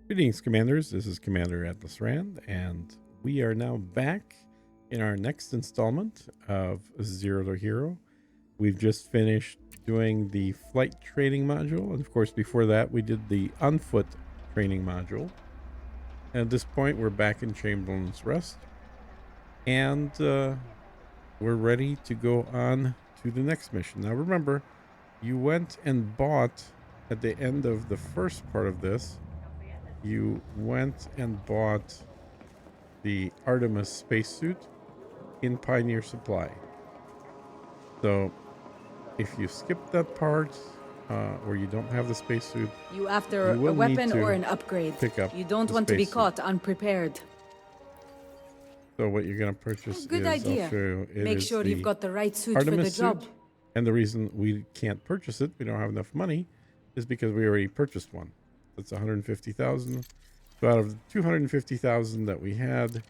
Greetings, Commanders. This is Commander Atlas Rand, and we are now back in our next installment of Zero to Hero. We've just finished doing the flight training module, and of course, before that, we did the on foot training module. And at this point, we're back in Chamberlain's Rest, and we're ready to go on to the next mission. Now, remember, you went and bought at the end of the first part of this. You went and bought the Artemis spacesuit in Pioneer Supply. So if you skip that part, or you don't have the spacesuit, You after you will a weapon need to or an upgrade? pick up You don't the want to be spacesuit. caught unprepared. So what you're going to purchase Good is, idea. I'll show you, it Make is sure the you've got the right suit Artemis for the job. suit. And the reason we can't purchase it, we don't have enough money, is because we already purchased one. That's 150,000. So out of the 250,000 that we had,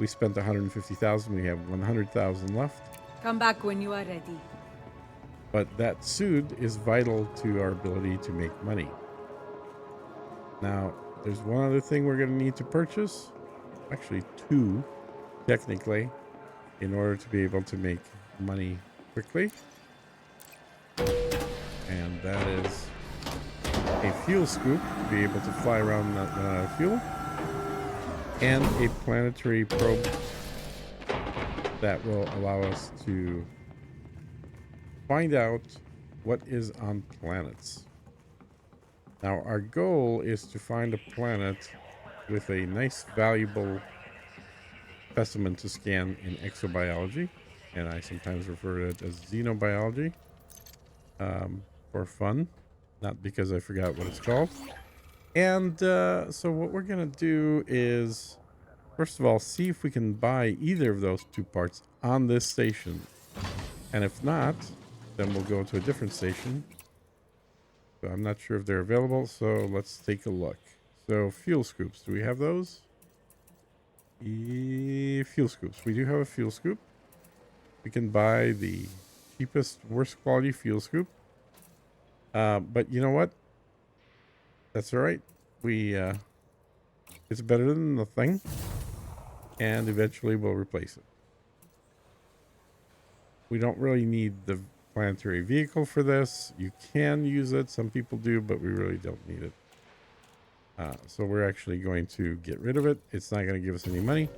we spent 150,000. We have 100,000 left. Come back when you are ready. But that suit is vital to our ability to make money. Now, there's one other thing we're going to need to purchase. Actually, two, technically, in order to be able to make money quickly. And that is a fuel scoop to be able to fly around and not run out of fuel. And a planetary probe that will allow us to find out what is on planets. Now, our goal is to find a planet with a nice, valuable specimen to scan in exobiology, and I sometimes refer to it as xenobiology, for fun, not because I forgot what it's called. And so what we're going to do is, first of all, see if we can buy either of those two parts on this station. And if not, then we'll go to a different station. So I'm not sure if they're available, so let's take a look. So fuel scoops, do we have those? Fuel scoops. We do have a fuel scoop. We can buy the cheapest, worst quality fuel scoop. But you know what? That's all right. It's better than nothing. And eventually we'll replace it. We don't really need the planetary vehicle for this. You can use it. Some people do, but we really don't need it. So we're actually going to get rid of it. It's not going to give us any money,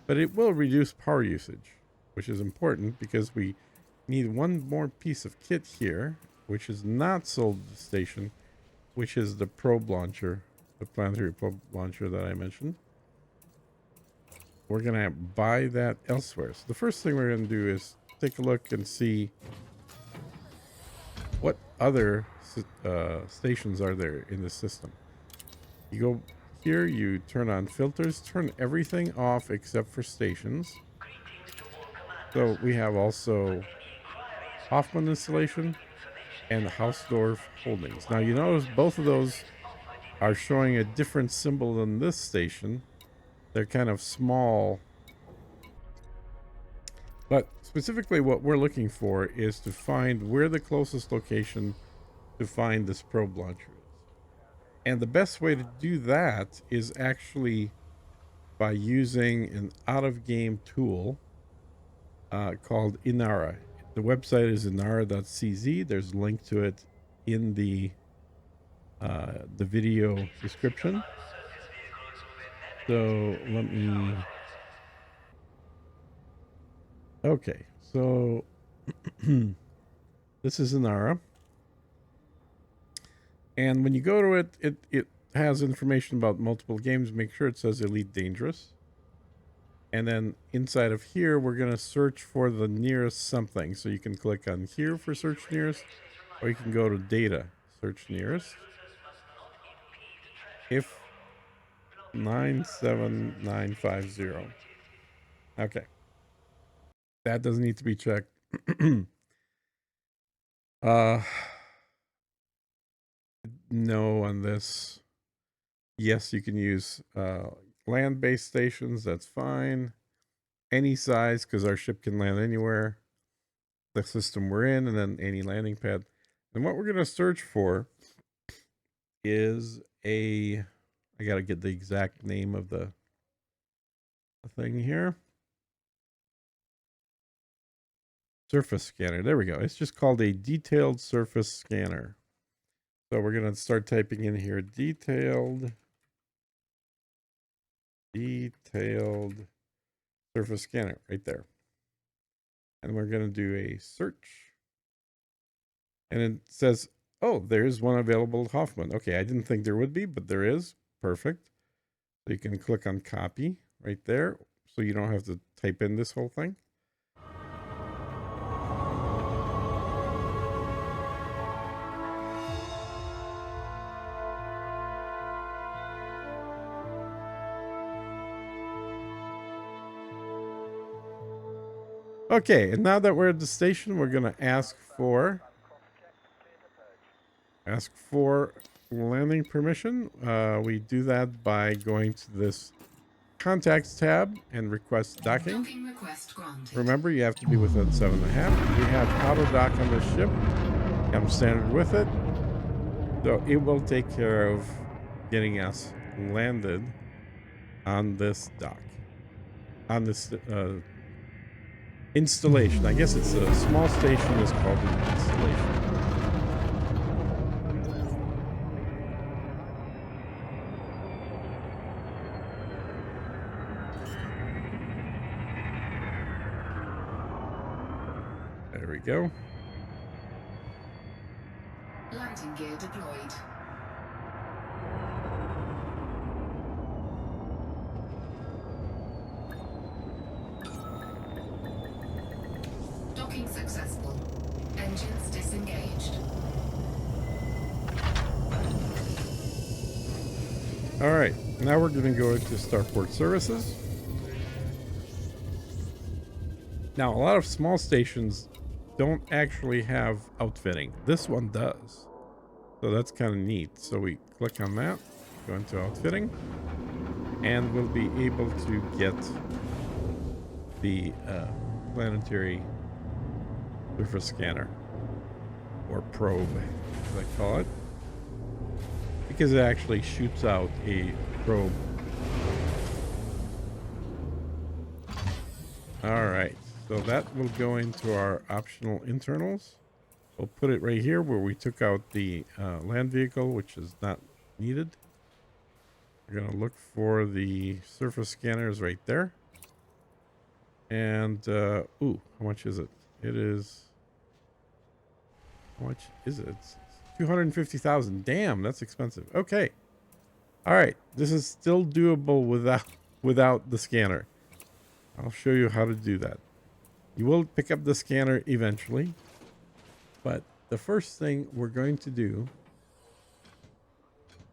but it will reduce power usage, which is important because we need one more piece of kit here, which is not sold at the station, which is the probe launcher, the planetary probe launcher that I mentioned. We're going to buy that elsewhere. So the first thing we're going to do is take a look and see what other stations are there in the system. You go here, you turn on filters, turn everything off except for stations. So we have also Hoffman installation and Hausdorff Holdings. Now you notice both of those are showing a different symbol than this station. They're kind of small. But specifically what we're looking for is to find where the closest location to find this probe launcher is. And the best way to do that is actually by using an out-of-game tool called Inara. The website is inara.cz. There's a link to it in the video description. So let me... Okay, so this is Inara. And when you go to it, it has information about multiple games. Make sure it says Elite Dangerous. And then inside of here, we're going to search for the nearest something. So you can click on here for search nearest, or you can go to data, search nearest. If 97950. Okay. That doesn't need to be checked. No on this. Yes, you can use land-based stations. That's fine. Any size, because our ship can land anywhere. The system we're in, and then any landing pad. And what we're going to search for is I I got to get the exact name of the thing here. Surface scanner. There we go. It's just called a detailed surface scanner. So we're going to start typing in here detailed surface scanner right there. And we're going to do a search. And it says, oh, there's one available at Hoffman. Okay, I didn't think there would be, but there is. Perfect. So you can click on copy right there. So you don't have to type in this whole thing. Okay, and now that we're at the station, we're going to ask for landing permission. We do that by going to this contacts tab and request docking. Docking request granted. Remember, you have to be within 7.5. We have auto dock on this ship. I'm standard with it. So it will take care of getting us landed on this dock. On this installation. I guess it's a small station is called an installation. There we go. Landing gear deployed. Docking successful. Engines disengaged. All right, now we're going to go into Starport Services. Now, a lot of small stations don't actually have outfitting. This one does. So that's kind of neat. So we click on that, go into outfitting, and we'll be able to get the planetary surface scanner, or probe, as I call it, because it actually shoots out a probe. All right, so that will go into our optional internals. We'll put it right here where we took out the land vehicle, which is not needed. We're going to look for the surface scanners right there. And, ooh, how much is it? It is, how much is it? It's 250,000. Damn, that's expensive. Okay. All right. This is still doable without the scanner. I'll show you how to do that. You will pick up the scanner eventually. But the first thing we're going to do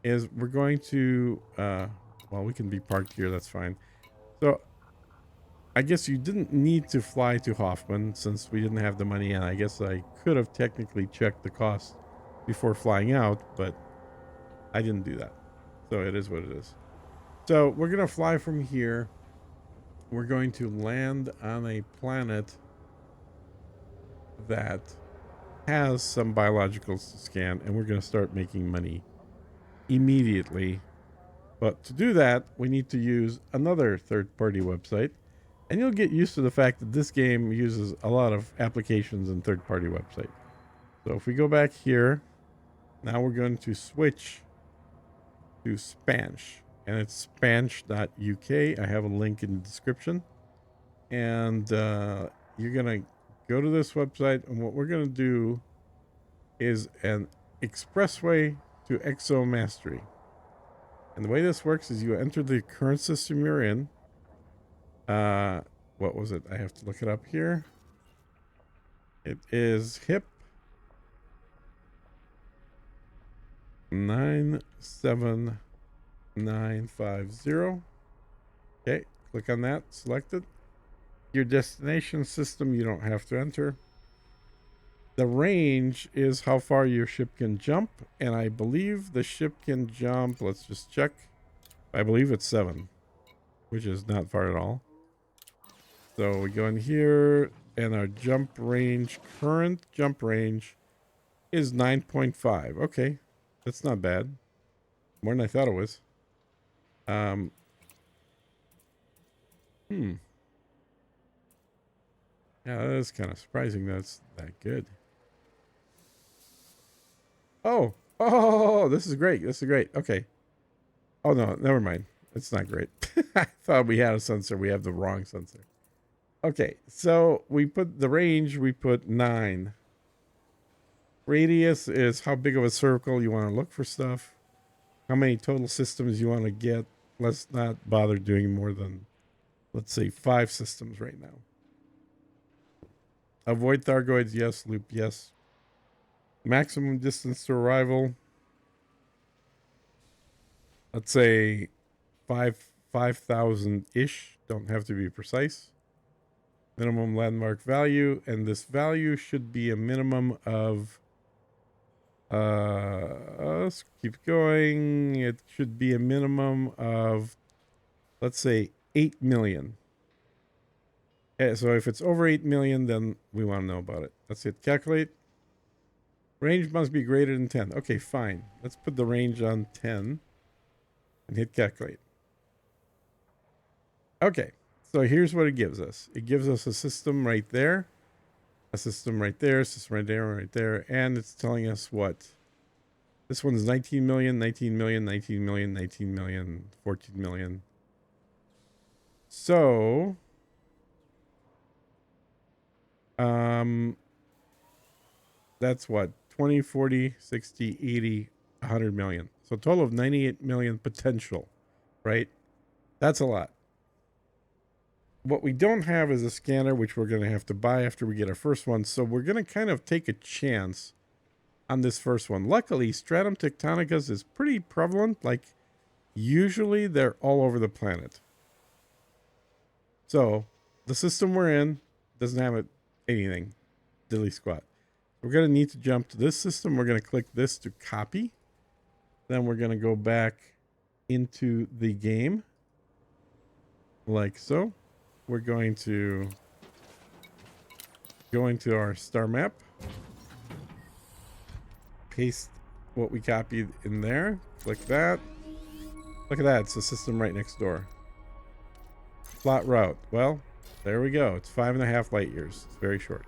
is we're going to, well, we can be parked here. That's fine. So I guess you didn't need to fly to Hoffman since we didn't have the money. And I guess I could have technically checked the cost before flying out, but I didn't do that. So it is what it is. So we're going to fly from here. We're going to land on a planet that has some biologicals to scan, and we're going to start making money immediately. But to do that, we need to use another third-party website, and you'll get used to the fact that this game uses a lot of applications and third-party websites. So if we go back here, now we're going to switch to Spansh, and it's spansh.uk. I have a link in the description, and you're going to go to this website, and what we're going to do is an expressway to Exo Mastery. And the way this works is you enter the current system you're in. What was it? I have to look it up here. It is HIP 97950. Okay, click on that, select it. Your destination system you don't have to enter. The range is how far your ship can jump, and I believe the ship can jump, let's just check. I believe it's 7, which is not far at all. So we go in here, and our jump range, current jump range is 9.5. Okay, that's not bad. More than I thought it was. Um, Yeah, that is kind of surprising that it's that good. Oh, this is great. This is great. Okay. Oh, no, never mind. It's not great. I thought we had a sensor. We have the wrong sensor. Okay, so we put the range, we put 9. Radius is how big of a circle you want to look for stuff. How many total systems you want to get. Let's not bother doing more than, let's say, 5 systems right now. Avoid Thargoids, yes. Loop, yes. Maximum distance to arrival. Let's say 5,000-ish. Don't have to be precise. Minimum landmark value, and this value should be a minimum of let's keep going. It should be a minimum of, let's say, 8 million. Okay, so if it's over 8 million, then we want to know about it. Let's hit calculate. Range must be greater than 10. Okay, fine. Let's put the range on 10 and hit calculate. Okay, so here's what it gives us. It gives us a system right there, a system right there, a system right there, right there, and it's telling us what? This one's 19 million, 19 million, 19 million, 19 million, 14 million. So, that's what? 20, 40, 60, 80, 100 million. So a total of 98 million potential, right? That's a lot. What we don't have is a scanner, which we're going to have to buy after we get our first one. So we're going to kind of take a chance on this first one. Luckily, stratum tectonicus is pretty prevalent. Like, usually they're all over the planet. So the system we're in doesn't have anything, diddly squat. We're going to need to jump to this system. We're going to click this to copy. Then we're going to go back into the game like so. We're going to go into our star map, paste what we copied in there, click that. Look at that, it's the system right next door. Plot route. Well, there we go. It's 5.5 light years. It's very short.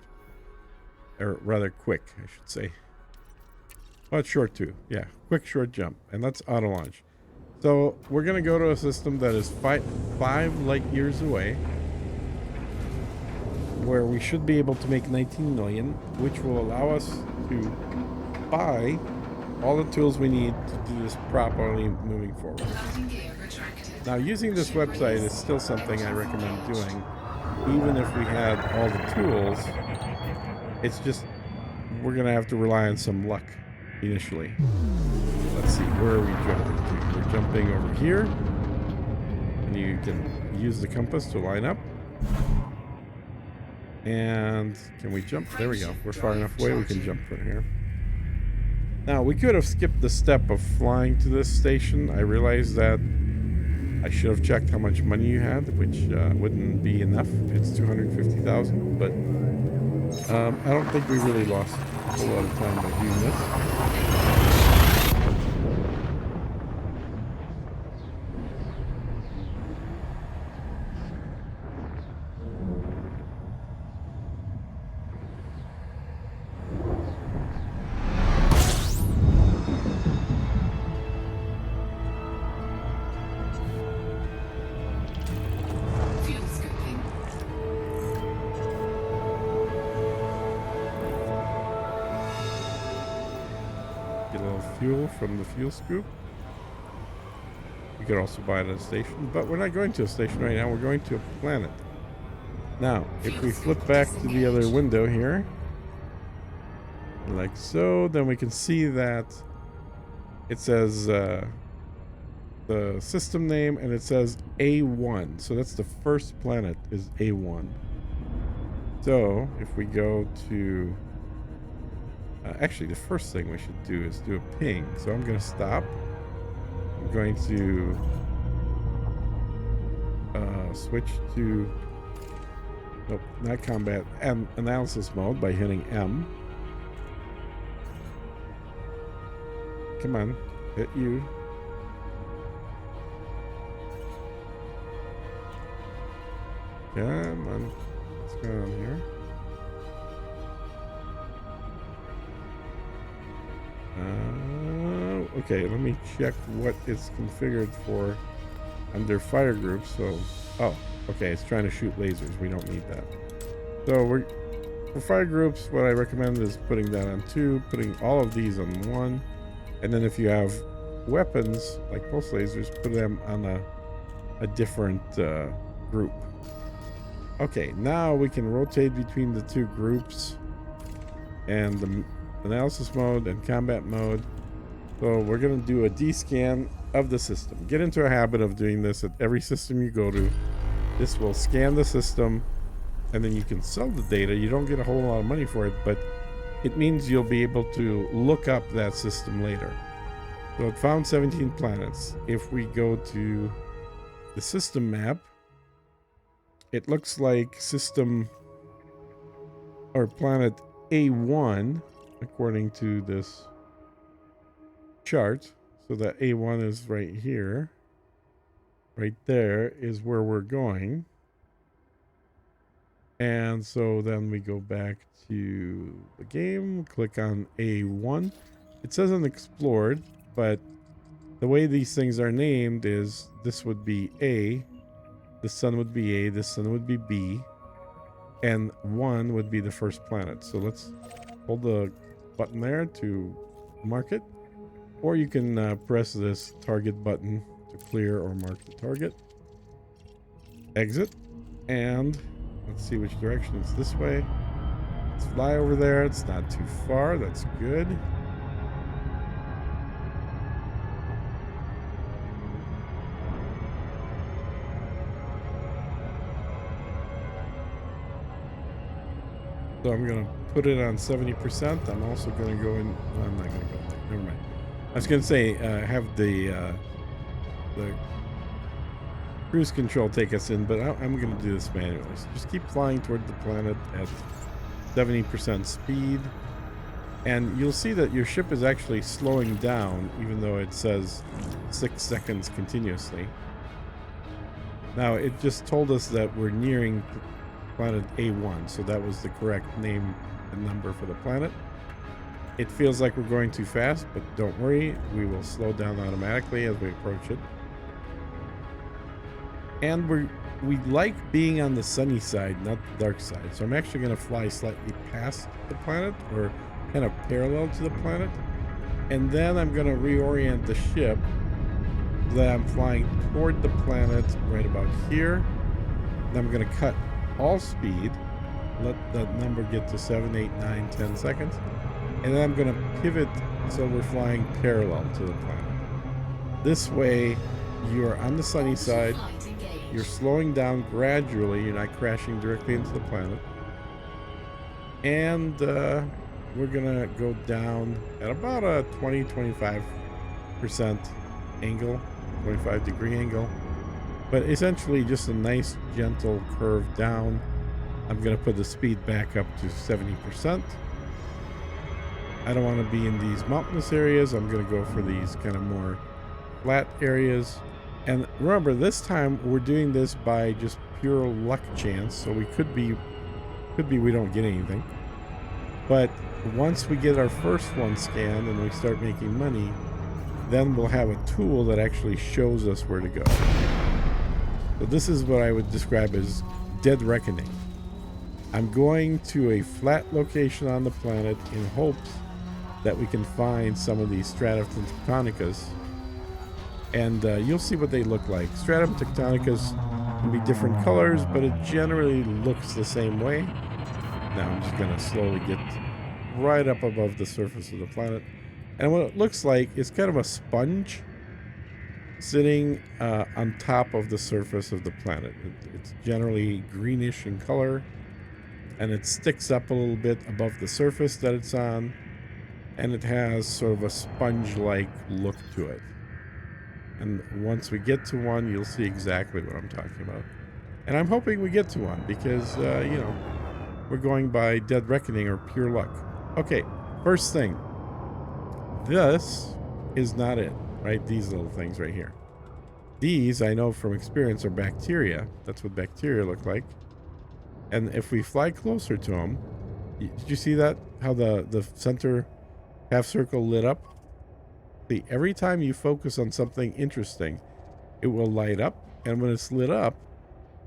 Or rather quick, I should say. Well, it's short too. Yeah, quick, short jump. And let's auto launch. So we're going to go to a system that is 5 light years away, where we should be able to make 19 million, which will allow us to buy all the tools we need to do this properly moving forward. Now, using this website is still something I recommend doing, even if we had all the tools. It's just, we're going to have to rely on some luck initially. Let's see, where are we jumping to? We're jumping over here, and you can use the compass to line up. And can we jump? There we go. We're far enough away we can jump from here. Now, we could have skipped the step of flying to this station. I realized that I should have checked how much money you had, which wouldn't be enough. It's 250,000, but I don't think we really lost a whole lot of time by doing this. Fuel from the fuel scoop. You could also buy it at a station, but we're not going to a station right now. We're going to a planet. Now, if we flip back to the other window here, like so, then we can see that it says the system name, and it says A1. So that's the first planet is A1. So if we go to actually, the first thing we should do is do a ping. So I'm going to stop. I'm going to switch to, nope, not combat, analysis mode by hitting M. Come on, hit you. Come on. What's going on here? Okay, let me check what it's configured for under fire groups. So, oh, okay, it's trying to shoot lasers. We don't need that. So for fire groups, what I recommend is putting that on 2, putting all of these on 1, and then if you have weapons like pulse lasers, put them on a different group. Okay, now we can rotate between the 2 groups and the analysis mode and combat mode. So we're going to do a D-scan of the system. Get into a habit of doing this at every system you go to. This will scan the system, and then you can sell the data. You don't get a whole lot of money for it, but it means you'll be able to look up that system later. So it found 17 planets. If we go to the system map, it looks like system or planet A1, according to this chart. So that A1 is right here. Right there is where we're going. And so then we go back to the game, click on A1. It says unexplored, but the way these things are named is this would be A, this sun would be A, this sun would be B, and 1 would be the first planet. So let's hold the button there to mark it, or you can press this target button to clear or mark the target. Exit, and let's see which direction. It's this way. Let's fly over there. It's not too far. That's good. So I'm going to put it on 70%. I'm also going to go in. No, I'm not going to go there. Never mind. I was going to say, have the cruise control take us in, but I'm going to do this manually. So just keep flying toward the planet at 70% speed. And you'll see that your ship is actually slowing down, even though it says 6 seconds continuously. Now, it just told us that we're nearing planet A1, so that was the correct name and number for the planet. It feels like we're going too fast, but don't worry, we will slow down automatically as we approach it. And we like being on the sunny side, not the dark side. So I'm actually going to fly slightly past the planet, or kind of parallel to the planet. And then I'm going to reorient the ship so that I'm flying toward the planet right about here. And I'm going to cut all speed, let that number get to 7, 8, 9, 10 seconds. And then I'm going to pivot so we're flying parallel to the planet. This way, you're on the sunny side. You're slowing down gradually. You're not crashing directly into the planet. And we're going to go down at about a 20-25% angle, 25-degree angle. But essentially just a nice, gentle curve down. I'm going to put the speed back up to 70%. I don't want to be in these mountainous areas. I'm going to go for these kind of more flat areas. And remember, this time we're doing this by just pure luck chance. So we could be we don't get anything. But once we get our first one scanned and we start making money, then we'll have a tool that actually shows us where to go. So this is what I would describe as dead reckoning. I'm going to a flat location on the planet in hopes that we can find some of these stratum tectonicas. And you'll see what they look like. Stratum tectonicas can be different colors, but it generally looks the same way. Now I'm just going to slowly get right up above the surface of the planet. And what it looks like is kind of a sponge sitting on top of the surface of the planet. It's generally greenish in color, and it sticks up a little bit above the surface that it's on, and it has sort of a sponge-like look to it. And once we get to one, you'll see exactly what I'm talking about. And I'm hoping we get to one because, you know, we're going by dead reckoning or pure luck. Okay, first thing. This is not it, right? These little things right here. These, I know from experience, are bacteria. That's what bacteria look like. And if we fly closer to them, did you see that? How the center half circle lit up? See, every time you focus on something interesting, it will light up. And when it's lit up,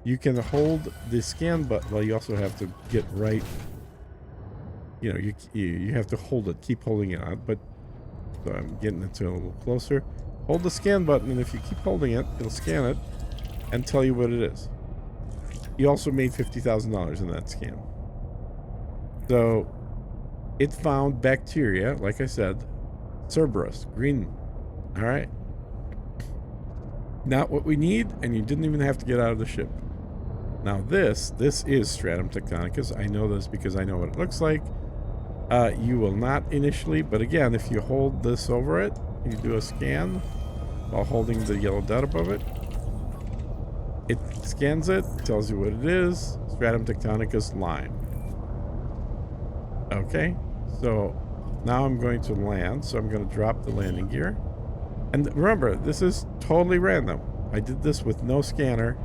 you can hold the scan button. Well, you also have to get right. You know, you have to hold it, keep holding it on. But so I'm getting it to a little closer. Hold the scan button, and if you keep holding it, it'll scan it and tell you what it is. You also made $50,000 in that scan. So it found bacteria, like I said, Cerberus, green. All right. Not what we need, and you didn't even have to get out of the ship. Now this is Stratum Tectonicus. I know this because I know what it looks like. You will not initially, but again, if you hold this over it, you do a scan while holding the yellow dot above it. It scans it, tells you what it is. Stratum Tectonicus lime. Okay, so now I'm going to land, so I'm going to drop the landing gear. And remember, this is totally random. I did this with no scanner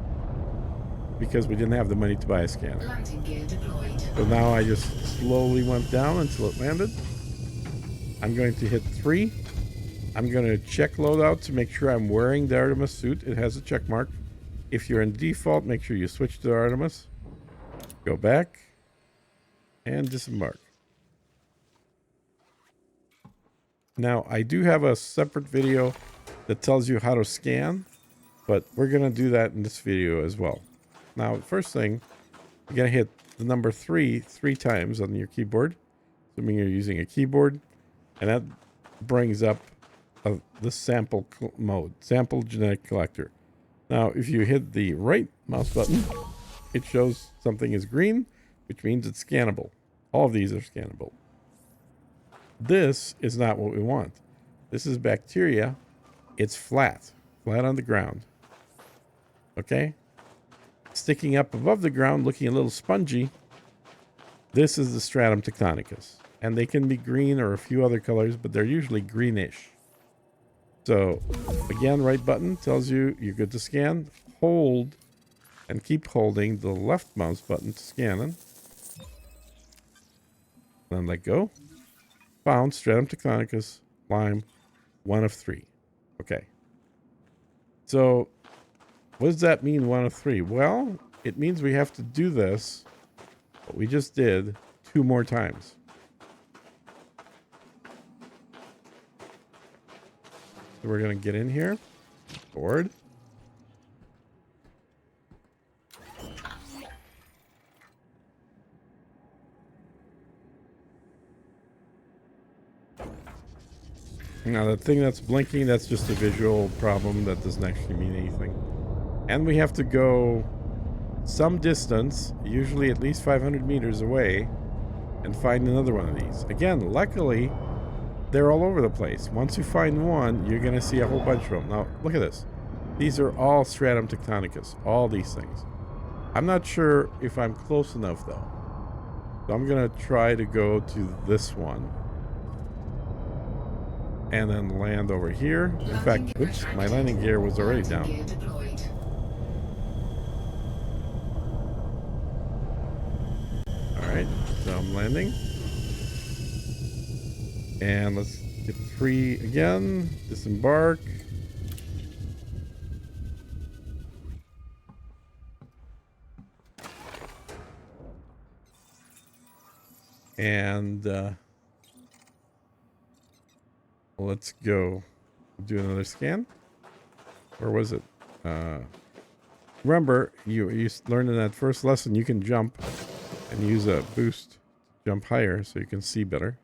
because we didn't have the money to buy a scanner. Landing gear deployed. So now I just slowly went down until it landed. I'm going to hit 3. I'm going to check loadout to make sure I'm wearing the Artemis suit. It has a check mark. If you're in default, make sure you switch to Artemis. Go back and disembark. Now, I do have a separate video that tells you how to scan, but we're going to do that in this video as well. Now, first thing, you're going to hit the number 3 times on your keyboard, assuming you're using a keyboard, and that brings up the sample mode, sample genetic collector. Now, if you hit the right mouse button, it shows something is green, which means it's scannable. All of these are scannable. This is not what we want. This is bacteria. It's flat on the ground. Okay? Sticking up above the ground, looking a little spongy. This is the Stratum Tectonicus. And they can be green or a few other colors, but they're usually greenish. So, again, right button tells you you're good to scan. Hold and keep holding the left mouse button to scan them. Then let go. Found Stratum Tectonicus, lime, 1 of 3. Okay. So, what does that mean, 1 of 3? Well, it means we have to do this, what we just did, 2 more times. So we're going to get in here. Board. Now, the thing that's blinking, that's just a visual problem. That doesn't actually mean anything. And we have to go some distance, usually at least 500 meters away, and find another one of these. Again, luckily, they're all over the place. Once you find one, you're going to see a whole bunch of them. Now, look at this. These are all Stratum Tectonicus, all these things. I'm not sure if I'm close enough, though. So I'm going to try to go to this one. And then land over here. In fact, oops, my landing gear was already down. Alright, so I'm landing. And let's get 3 again. Disembark. And let's go do another scan. Where was it? Remember, you learned in that first lesson you can jump and use a boost, jump higher so you can see better.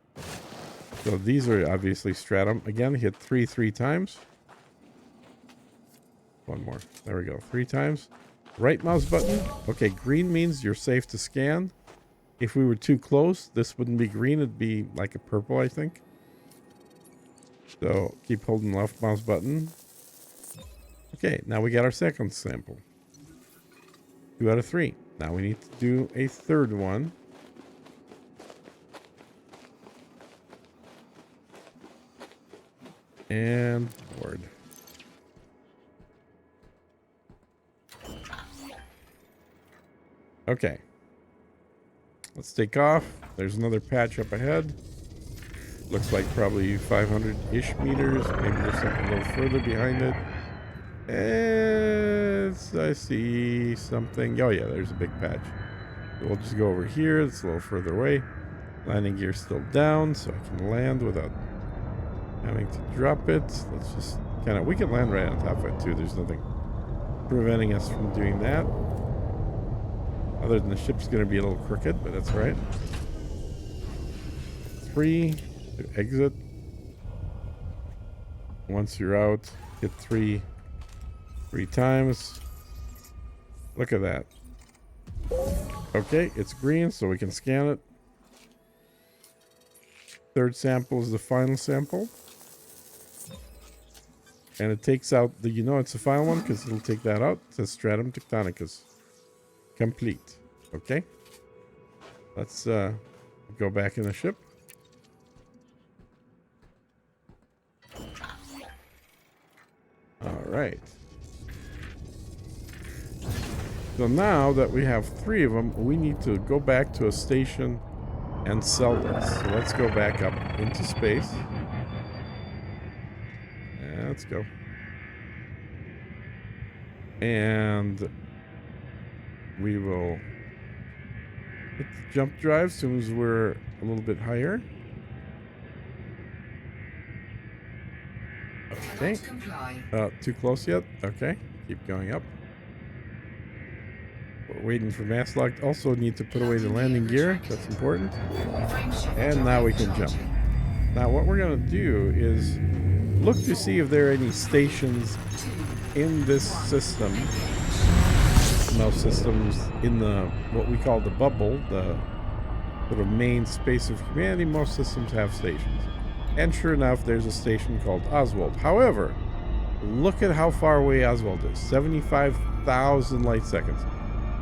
So these are obviously Stratum. Again, hit 3 times. One more. There we go. 3 times. Right mouse button. Okay, green means you're safe to scan. If we were too close, this wouldn't be green. It'd be like a purple, I think. So keep holding left mouse button. Okay, now we got our second sample. 2 out of 3. Now we need to do a third one. And board. Okay. Let's take off. There's another patch up ahead. Looks like probably 500-ish meters. Maybe there's something a little further behind it. I see something. Oh yeah, there's a big patch. We'll just go over here. It's a little further away. Landing gear still down, so I can land without having to drop it. Let's just kind of... We can land right on top of it too. There's nothing preventing us from doing that. Other than the ship's going to be a little crooked, but that's all right. 3 to exit. Once you're out, hit 3 times. Look at that. Okay, it's green, so we can scan it. Third sample is the final sample. And it takes out the... You know it's the final one because it'll take that out. It says Stratum Tectonicus. Complete. Okay. Let's go back in the ship. All right. So now that we have 3 of them, we need to go back to a station and sell this. So let's go back up into space. Yeah, let's go. And we will hit the jump drive as soon as we're a little bit higher. Okay. Too close yet? Okay. Keep going up. We're waiting for mass lock. Also need to put away the landing gear. That's important. And now we can jump. Now what we're going to do is look to see if there are any stations in this system. No systems in the what we call the bubble, the sort of main space of humanity. Most systems have stations. And sure enough, there's a station called Oswald. However, look at how far away Oswald is. 75,000 light seconds.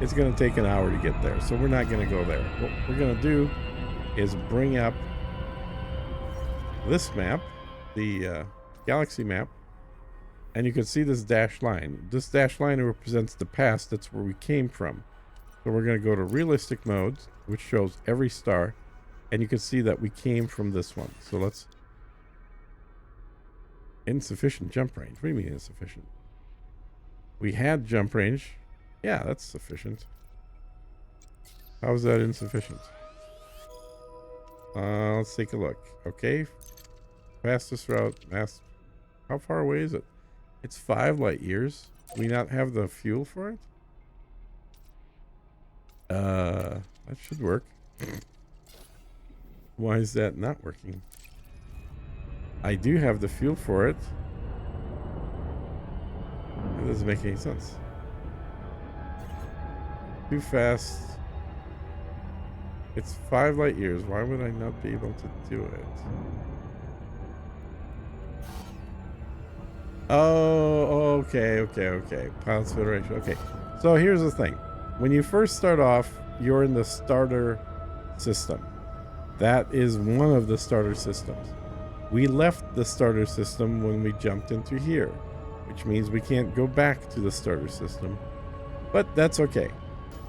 It's going to take an hour to get there, so we're not going to go there. What we're going to do is bring up this map, the galaxy map, and you can see this dashed line. This dashed line represents the past. That's where we came from. So we're going to go to realistic modes, which shows every star, and you can see that we came from this one. So let's... Insufficient jump range. What do you mean insufficient? We had jump range. Yeah, that's sufficient. How is that insufficient? Let's take a look. Okay. Fastest route. How far away is it? It's 5 light years. We not have the fuel for it? That should work. Why is that not working? I do have the fuel for it. That doesn't make any sense. Too fast. It's 5 light years. Why would I not be able to do it? Oh, okay. Pilots Federation. Okay. So here's the thing. When you first start off, you're in the starter system. That is one of the starter systems. We left the starter system when we jumped into here, which means we can't go back to the starter system. But that's okay,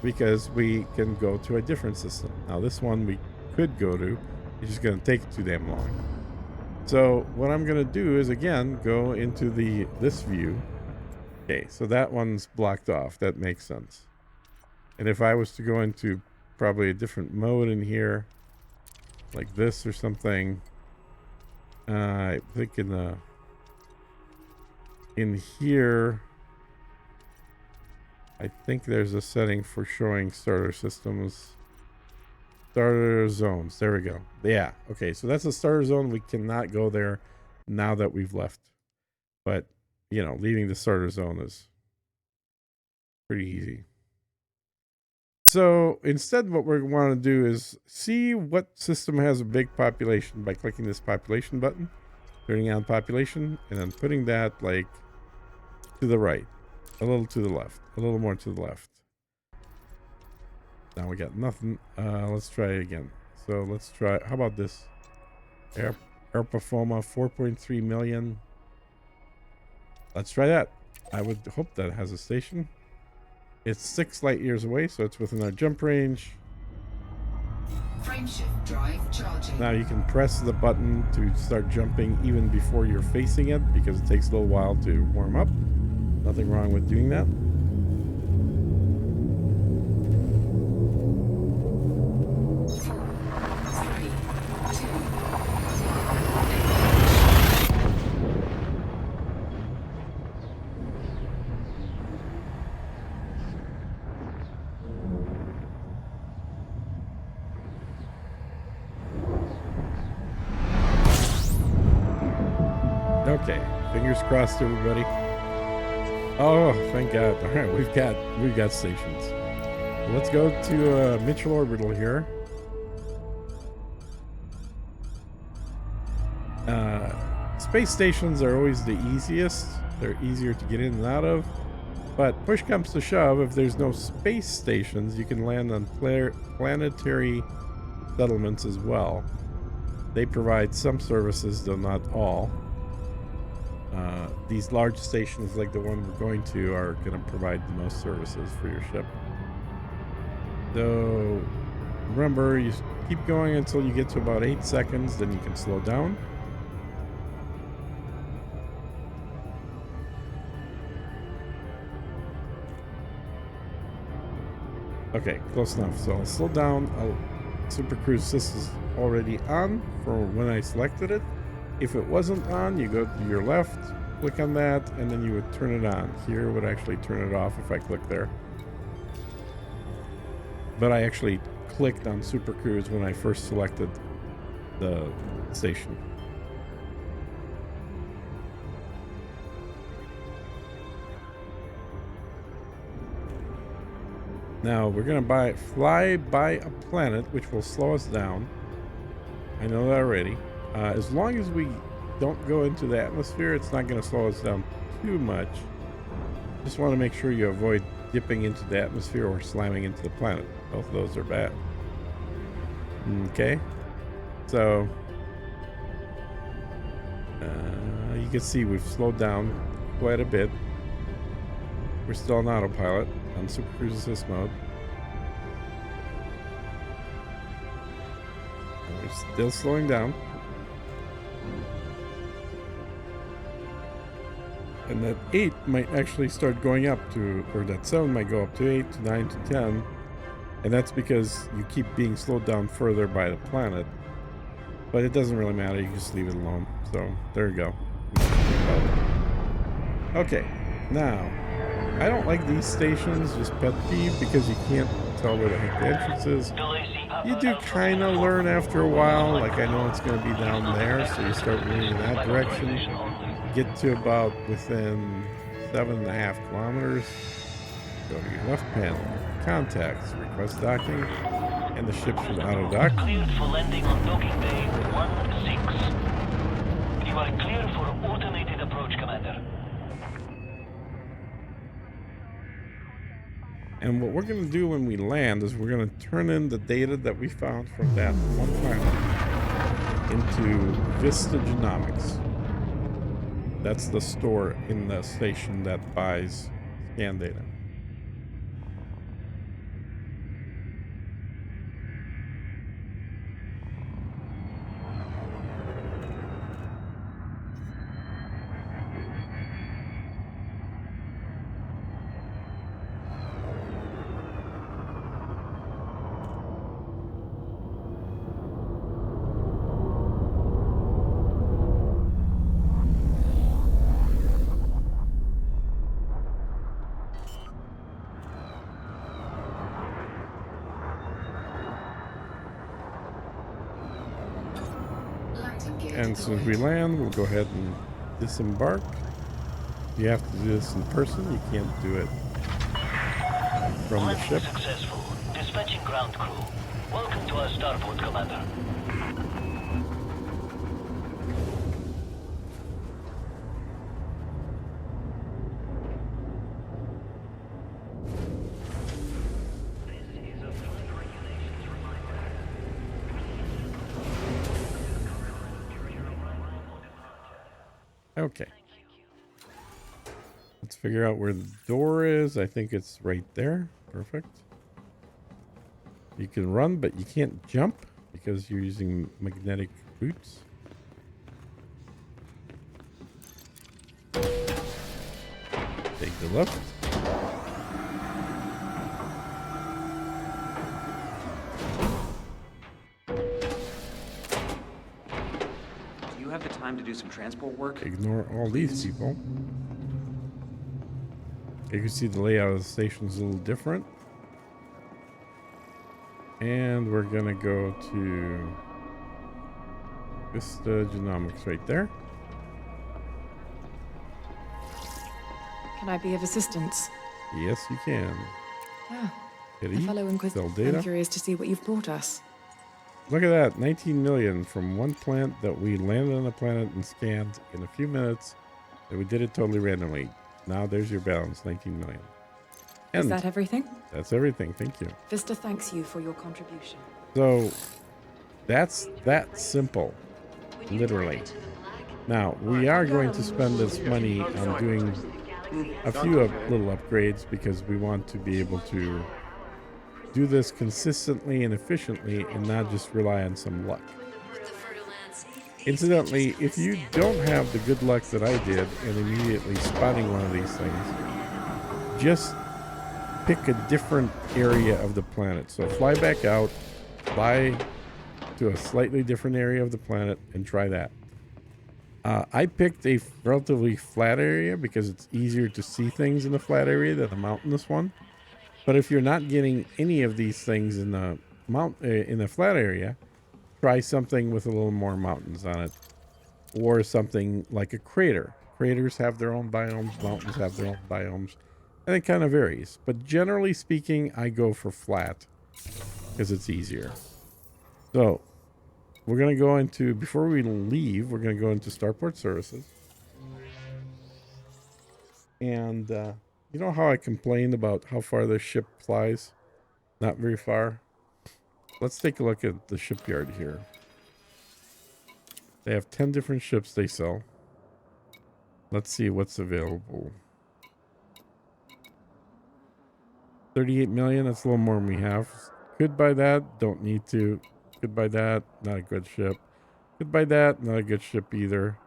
because we can go to a different system. Now this one we could go to, it's just going to take too damn long. So what I'm going to do is again go into this view. Okay, so that one's blocked off. That makes sense. And if I was to go into probably a different mode in here, like this or something, I think in here, I think there's a setting for showing starter systems. Starter zones. There we go. Yeah. Okay. So that's a starter zone. We cannot go there now that we've left. But, you know, leaving the starter zone is pretty easy. So instead, what we want to do is see what system has a big population by clicking this population button, turning on population, and then putting that like to the right, a little to the left, a little more to the left. Now we got nothing. Let's try it again. So let's try, how about this? Air Performa, 4.3 million. Let's try that. I would hope that has a station. It's 6 light years away, so it's within our jump range. Frameshift drive charging. Now you can press the button to start jumping even before you're facing it because it takes a little while to warm up. Nothing wrong with doing that. Okay, fingers crossed, everybody. Oh, thank God! All right, we've got stations. Let's go to Mitchell Orbital here. Space stations are always the easiest. They're easier to get in and out of. But push comes to shove, if there's no space stations, you can land on planetary settlements as well. They provide some services, though not all. These large stations like the one we're going to are going to provide the most services for your ship. So remember, you keep going until you get to about 8 seconds, then you can slow down. Okay, close enough. So I'll slow down. Super Cruise Assist is already on for when I selected it. If it wasn't on, you go to your left, click on that, and then you would turn it on. Here would actually turn it off if I click there. But I actually clicked on Super Cruise when I first selected the station. Now we're gonna fly by a planet, which will slow us down. I know that already. As long as we don't go into the atmosphere, it's not going to slow us down too much. Just want to make sure you avoid dipping into the atmosphere or slamming into the planet. Both of those are bad. Okay. So you can see we've slowed down quite a bit. We're still on autopilot on Super Cruise Assist mode. And we're still slowing down. And that 8 might actually start going up to, or that 7 might go up to 8, to 9, to 10. And that's because you keep being slowed down further by the planet. But it doesn't really matter, you just leave it alone. So, there you go. Okay, now, I don't like these stations, just pet peeve, because you can't tell where the heck the entrance is. You do kind of learn after a while, like I know it's going to be down there, so you start moving in that direction. Get to about within 7.5 kilometers. Go to your left panel, contacts, request docking, and the ship should auto dock. Cleared for landing on docking bay 16. You are clear for automated approach, Commander. And what we're going to do when we land is we're going to turn in the data that we found from that one planet into Vista Genomics. That's the store in the station that buys scan data. And as soon as we land, we'll go ahead and disembark. You have to do this in person. You can't do it from the ship. Successful. Dispatching ground crew. Welcome to our starport, Commander. Okay. Let's figure out where the door is. I think it's right there. Perfect. You can run, but you can't jump. because you're using magnetic boots. Take the left. Do you have the time to do some transport work? Ignore all these people. You can see the layout of the station is a little different. And we're gonna go to Vista Genomics right there. Can I be of assistance? Yes, you can. Ah, Kitty, a fellow sell Inquisitor. data. I'm curious to see what you've brought us. Look at that, 19 million from one plant that we landed on the planet and scanned in a few minutes. And we did it totally randomly. Now there's your balance, 19 million. Is And that everything? that's everything. Thank you. Vista thanks you for your contribution. So that's that simple, literally. Now we are going to spend this money on doing a few little upgrades because we want to be able to do this consistently and efficiently and not just rely on some luck. Incidentally, if you don't have the good luck that I did in immediately spotting one of these things, just pick a different area of the planet. So fly back out, fly to a slightly different area of the planet and try that. I picked a relatively flat area because it's easier to see things in the flat area than the mountainous one. But if you're not getting any of these things in the in the flat area, try something with a little more mountains on it, or something like a crater. Craters have their own biomes, mountains have their own biomes, and it kind of varies. But generally speaking, I go for flat because it's easier. So we're going to go into, before we leave, we're going to go into Starport Services. And you know how I complained about how far this ship flies? Not very far. Let's take a look at the shipyard here. They have 10 different ships they sell. Let's see what's available. 38 million, that's a little more than we have. Could buy that, don't need to. Could buy that, not a good ship. Could buy that, not a good ship either.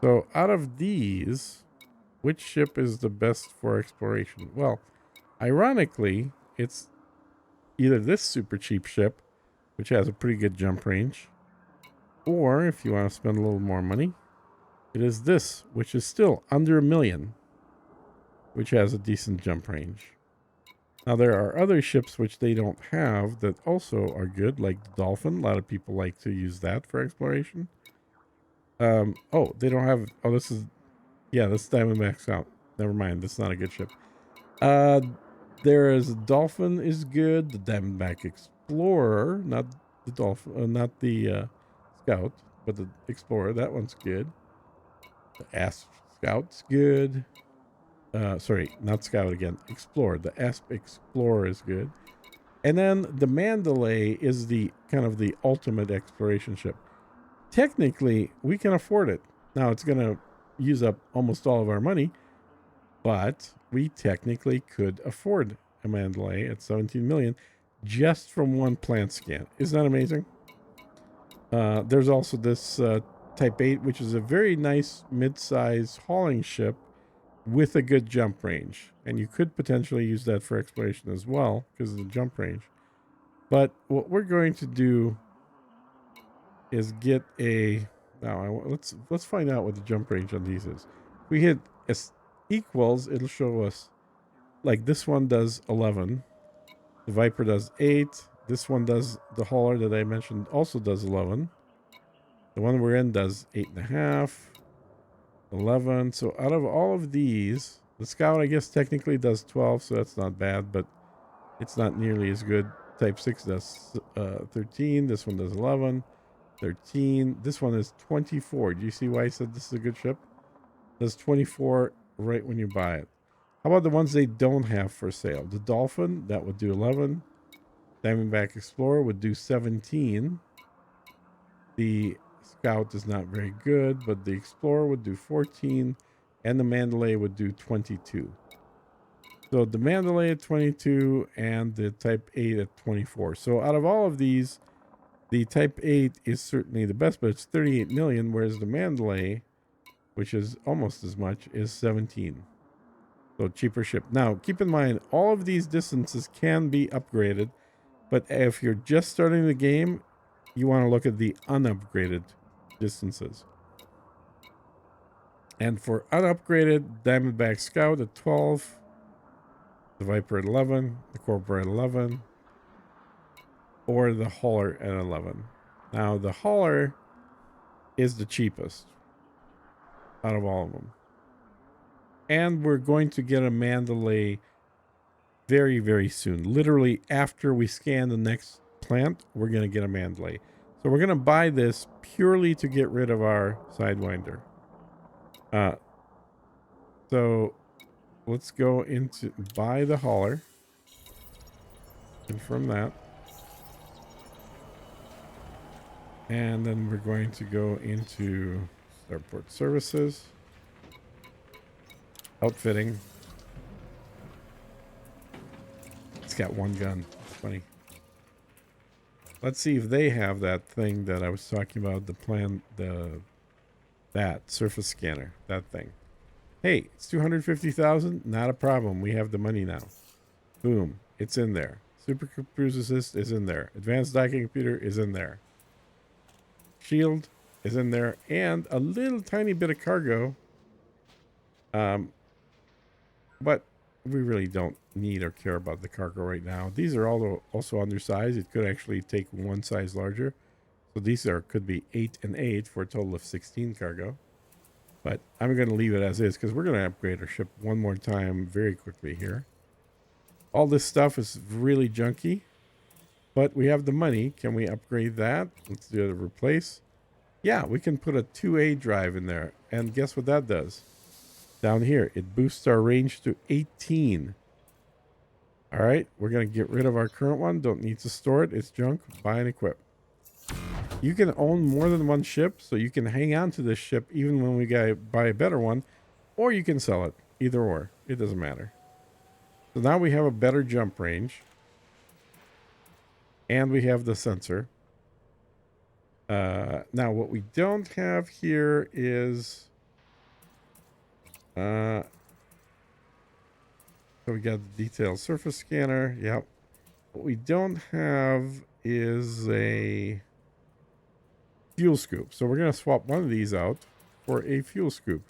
So out of these, which ship is the best for exploration? Well, ironically, it's either this super cheap ship, which has a pretty good jump range, or if you want to spend a little more money, it is this, which is still under $1 million, which has a decent jump range. Now, there are other ships which they don't have that also are good, like the Dolphin. A lot of people like to use that for exploration. Oh, they don't have... Oh, this is... Yeah, this is Diamondback's out. Never mind, that's not a good ship. There is Dolphin is good. The Diamondback Explorer, not the Dolphin, not the Scout, but the Explorer. That one's good. The Asp Scout's good. Sorry, not Scout again. Explorer. The Asp Explorer is good. And then the Mandalay is the kind of the ultimate exploration ship. Technically, we can afford it. Now, it's going to use up almost all of our money, but we technically could afford a Mandalay at 17 million just from one plant scan. Isn't that amazing? There's also this Type 8, which is a very nice mid-size hauling ship with a good jump range. And you could potentially use that for exploration as well because of the jump range. But what we're going to do is get a... Now, let's find out what the jump range on these is. If we hit equals, it'll show us, like this one does 11. The Viper does 8. This one does, the hauler that I mentioned also does 11. The one we're in does 8.5. 11. So out of all of these, the Scout, I guess, technically does 12, so that's not bad, but it's not nearly as good. Type 6 does 13. This one does 11. 13. This one is 24. Do you see why I said this is a good ship? It does 24 right when you buy it. How about the ones they don't have for sale? The Dolphin, that would do 11. Diamondback Explorer would do 17. The Scout is not very good, but the Explorer would do 14, and the Mandalay would do 22. So the Mandalay at 22 and the Type 8 at 24. So out of all of these, The Type 8 is certainly the best, but it's 38 million, whereas the Mandalay, which is almost as much, is 17. So cheaper ship. Now, keep in mind, all of these distances can be upgraded, but if you're just starting the game, you want to look at the unupgraded distances. And for unupgraded, Diamondback Scout at 12, the Viper at 11, the Corporal at 11, or the Hauler at 11. Now, the Hauler is the cheapest out of all of them. And we're going to get a Mandalay very, very soon. Literally, after we scan the next plant, we're going to get a Mandalay. So we're going to buy this purely to get rid of our Sidewinder. So let's go into buy the hauler. Confirm that. And then we're going to go into Starport Services. Outfitting. It's got one gun. It's funny. Let's see if they have that thing that I was talking about, that surface scanner, that thing. Hey, it's 250,000, not a problem. We have the money now. Boom, it's in there. Super Cruise Assist is in there. Advanced Docking Computer is in there. Shield is in there, and a little tiny bit of cargo. But we really don't need or care about the cargo right now. These are all also undersized. It could actually take one size larger. So these could be 8 and 8 for a total of 16 cargo. But I'm going to leave it as is because we're going to upgrade our ship one more time very quickly here. All this stuff is really junky, but we have the money. Can we upgrade that? Let's do a replace. Yeah, we can put a 2A drive in there. And guess what that does? Down here, it boosts our range to 18. All right, we're going to get rid of our current one. Don't need to store it. It's junk. Buy and equip. You can own more than one ship, so you can hang on to this ship even when we buy a better one, or you can sell it. Either or. It doesn't matter. So now we have a better jump range. And we have the sensor. Now, what we don't have here is... so we got the detailed surface scanner. Yep. What we don't have is a fuel scoop. So we're going to swap one of these out for a fuel scoop.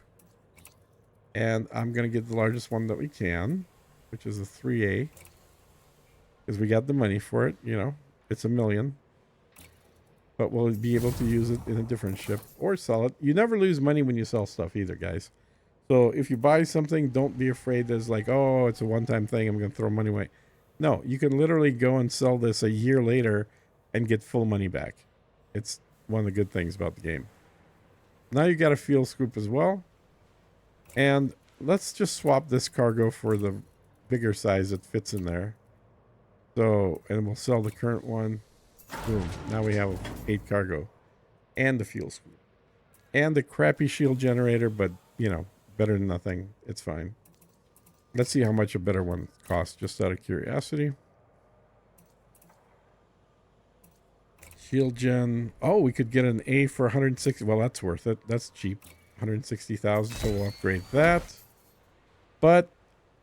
And I'm going to get the largest one that we can, which is a 3A. Because we got the money for it. You know, it's $1 million. But we'll be able to use it in a different ship or sell it. You never lose money when you sell stuff either, guys. So if you buy something, don't be afraid there's like, oh, it's a one-time thing, I'm going to throw money away. No, you can literally go and sell this a year later and get full money back. It's one of the good things about the game. Now you got a fuel scoop as well. And let's just swap this cargo for the bigger size that fits in there. So, and we'll sell the current one. Boom. Now we have 8 cargo. And the fuel scoop. And the crappy shield generator, but, you know, better than nothing. It's fine. Let's see how much a better one costs, just out of curiosity. Shield gen. Oh, we could get an A for 160. Well, that's worth it. That's cheap. 160,000, so we'll upgrade that. But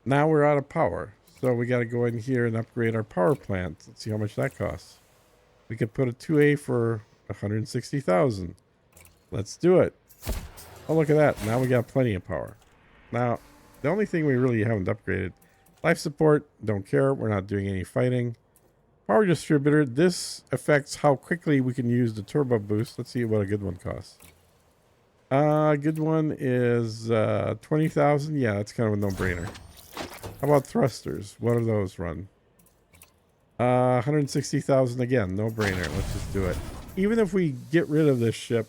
now we're out of power. So we got to go in here and upgrade our power plant. Let's see how much that costs. We could put a 2A for 160,000. Let's do it. Oh, look at that. Now we got plenty of power. Now, the only thing we really haven't upgraded, life support, don't care. We're not doing any fighting. Power distributor, this affects how quickly we can use the turbo boost. Let's see what a good one costs. A good one is 20,000. Yeah, that's kind of a no-brainer. How about thrusters? What do those run? 160,000 again. No-brainer. Let's just do it. Even if we get rid of this ship,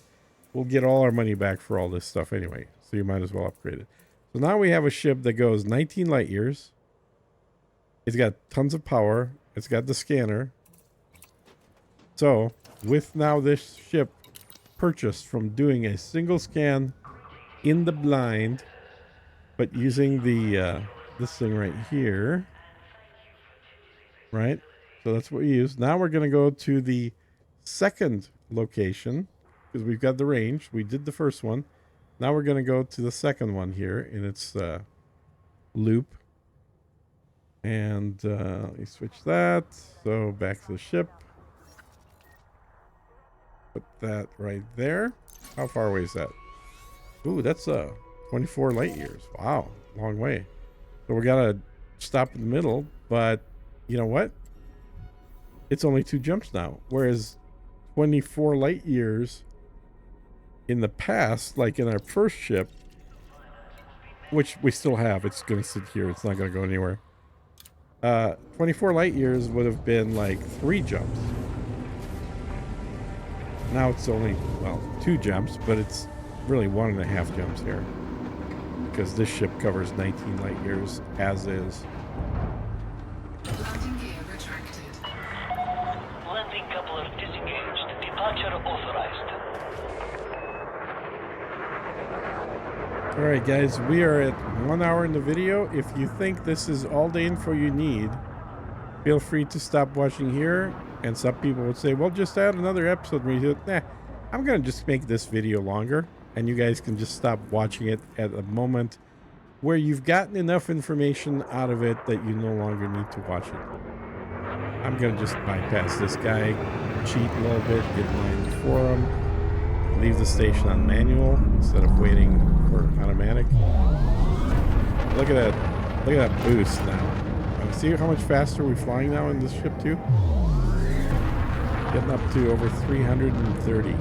we'll get all our money back for all this stuff anyway. So you might as well upgrade it. So now we have a ship that goes 19 light years. It's got tons of power. It's got the scanner. So with now this ship purchased from doing a single scan in the blind, but using the this thing right here, right? So that's what we use. Now we're going to go to the second location because we've got the range. We did the first one. Now we're going to go to the second one here in its loop. And let me switch that. So back to the ship. Put that right there. How far away is that? Ooh, that's 24 light years. Wow, long way. So we gotta stop in the middle, but you know what? It's only 2 jumps now. Whereas 24 light years in the past, like in our first ship, which we still have, it's gonna sit here, it's not gonna go anywhere. 24 light years would have been like 3 jumps. Now it's only, well, 2 jumps, but it's really 1.5 jumps here. Because this ship covers 19 light years, as is. Landing gear retracted. Landing coupler disengaged. Departure authorized. Alright guys, we are at 1 hour in the video. If you think this is all the info you need, feel free to stop watching here. And some people would say, well, just add another episode. Nah, I'm going to just make this video longer. And you guys can just stop watching it at a moment where you've gotten enough information out of it that you no longer need to watch it. I'm going to just bypass this guy, cheat a little bit, get mine before him, leave the station on manual instead of waiting for automatic. Look at that. Look at that boost now. See how much faster we're flying now in this ship too? Getting up to over 330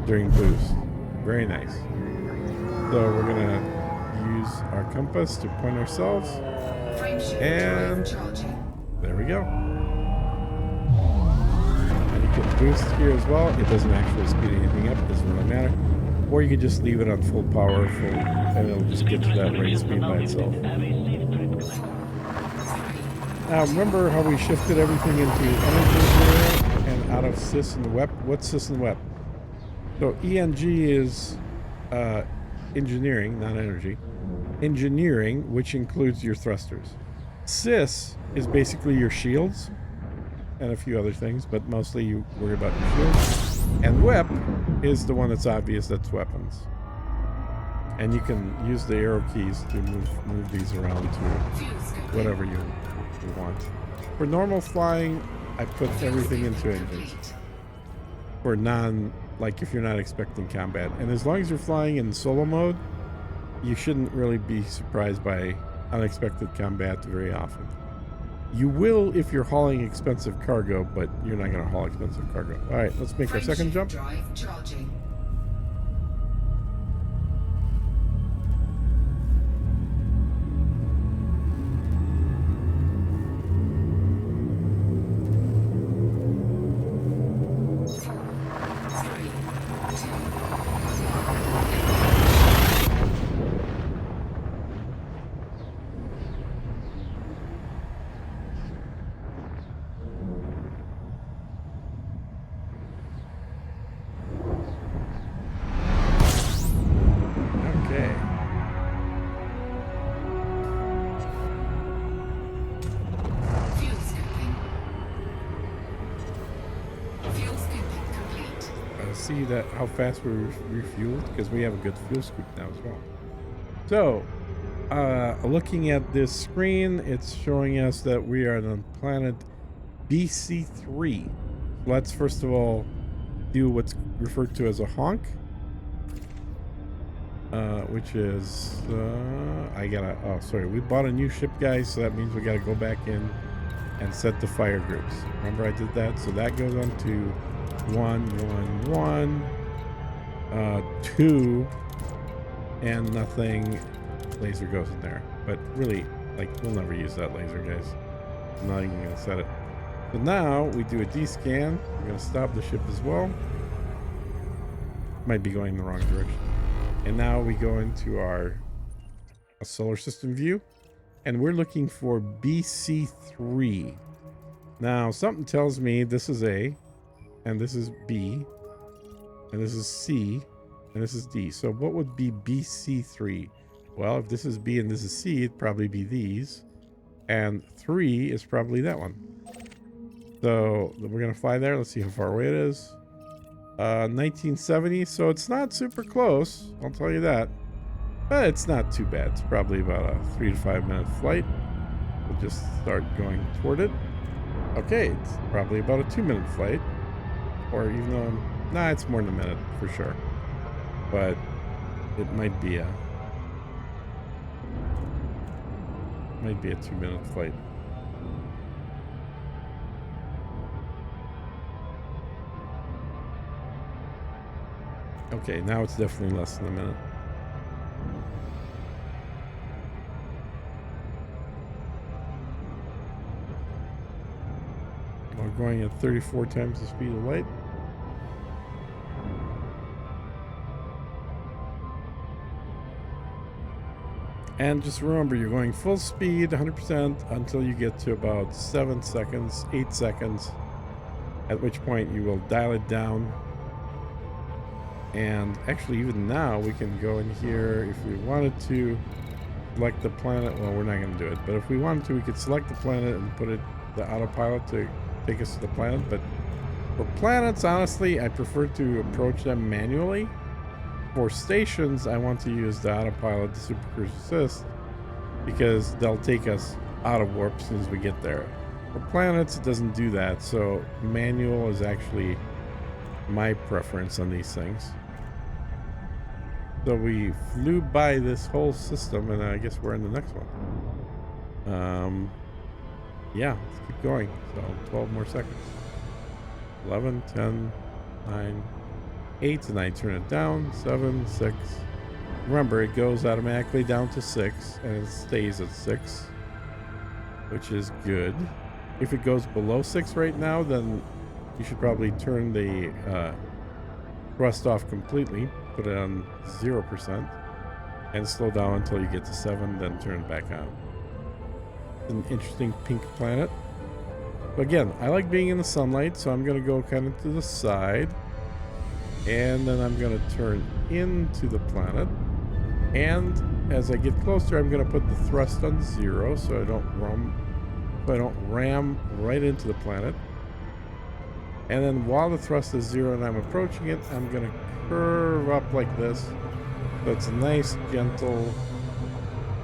during boost. Very nice. So we're gonna use our compass to point ourselves. And there we go. And you can boost here as well. It doesn't actually speed anything up, it doesn't really matter. Or you can just leave it on full power, and it'll just get to that rate speed by itself. Now remember how we shifted everything into energy here and out of sys and WEP? What's sys and WEP? So ENG is engineering, not energy. Engineering, which includes your thrusters. Sys is basically your shields and a few other things, but mostly you worry about your shields. And WEP is the one that's obvious, that's weapons. And you can use the arrow keys to move these around to whatever you want. For normal flying, I put everything into engines. For like if you're not expecting combat. And as long as you're flying in solo mode, you shouldn't really be surprised by unexpected combat very often. You will if you're hauling expensive cargo, but you're not going to haul expensive cargo. All right, let's make our second jump. Drive charging. See that how fast we're refueled because we have a good fuel scoop now as well. So looking at this screen, it's showing us that we are on planet BC3. Let's first of all do what's referred to as a honk, which is we bought a new ship, guys, so that means we got to go back in and set the fire groups. Remember I did that? So that goes on to 1, 1, 1, 2, and nothing. Laser goes in there, but really, like, we'll never use that laser, guys. I'm not even gonna set it. So now we do a D-scan. We're gonna stop the ship as well. Might be going in the wrong direction. And now we go into our solar system view, and we're looking for BC3. Now something tells me this is A, and this is B, and this is C, and this is D. So what would be BC3? Well, if this is B and this is C, it'd probably be these. And 3 is probably that one. So we're gonna fly there. Let's see how far away it is. 1970, so it's not super close, I'll tell you that. But it's not too bad. It's probably about a 3 to 5 minute flight. We'll just start going toward it. Okay, it's probably about a 2-minute flight. Or even though, nah, it's more than a minute for sure. But it might be a 2-minute flight. Okay, now it's definitely less than a minute. We're going at 34 times the speed of light. And just remember, you're going full speed, 100%, until you get to about 7 seconds, 8 seconds, at which point you will dial it down. And actually, even now, we can go in here if we wanted to select the planet. Well, we're not going to do it, but if we wanted to, we could select the planet and put it the autopilot to take us to the planet. But for planets, honestly, I prefer to approach them manually. For stations, I want to use the autopilot, the Super Cruise Assist, because they'll take us out of warp as soon as we get there. For planets, it doesn't do that, so manual is actually my preference on these things. So we flew by this whole system, and I guess we're in the next one. Yeah, let's keep going. So 12 more seconds. 11, 10, 9, 8, and I turn it down. 7, 6. Remember, it goes automatically down to 6, and it stays at 6, which is good. If it goes below 6 right now, then you should probably turn the thrust off completely, put it on 0%, and slow down until you get to 7, then turn it back on. It's an interesting pink planet. But again, I like being in the sunlight, so I'm going to go kind of to the side, and then I'm going to turn into the planet. And as I get closer, I'm going to put the thrust on 0, so I don't ram right into the planet. And then while the thrust is 0 and I'm approaching it, I'm going to curve up like this. So it's a nice, gentle,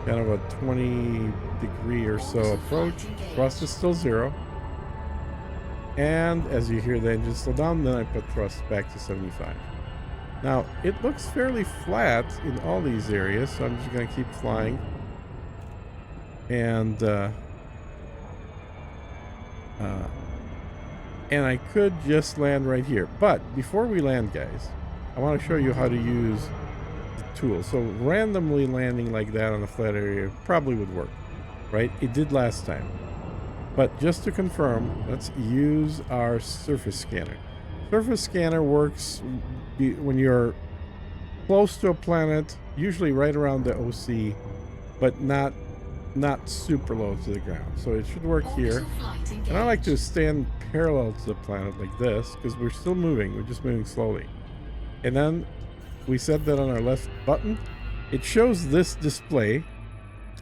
kind of a 20-degree or so approach. Thrust is still 0. And as you hear the engine slow down, then I put thrust back to 75. Now, it looks fairly flat in all these areas, so I'm just going to keep flying. And I could just land right here. But before we land, guys, I want to show you how to use the tool. So randomly landing like that on a flat area probably would work, right? It did last time. But just to confirm, let's use our surface scanner. Surface scanner works when you're close to a planet, usually right around the OC, but not super low to the ground. So it should work here. And I like to stand parallel to the planet like this, because we're still moving. We're just moving slowly. And then we set that on our left button. It shows this display,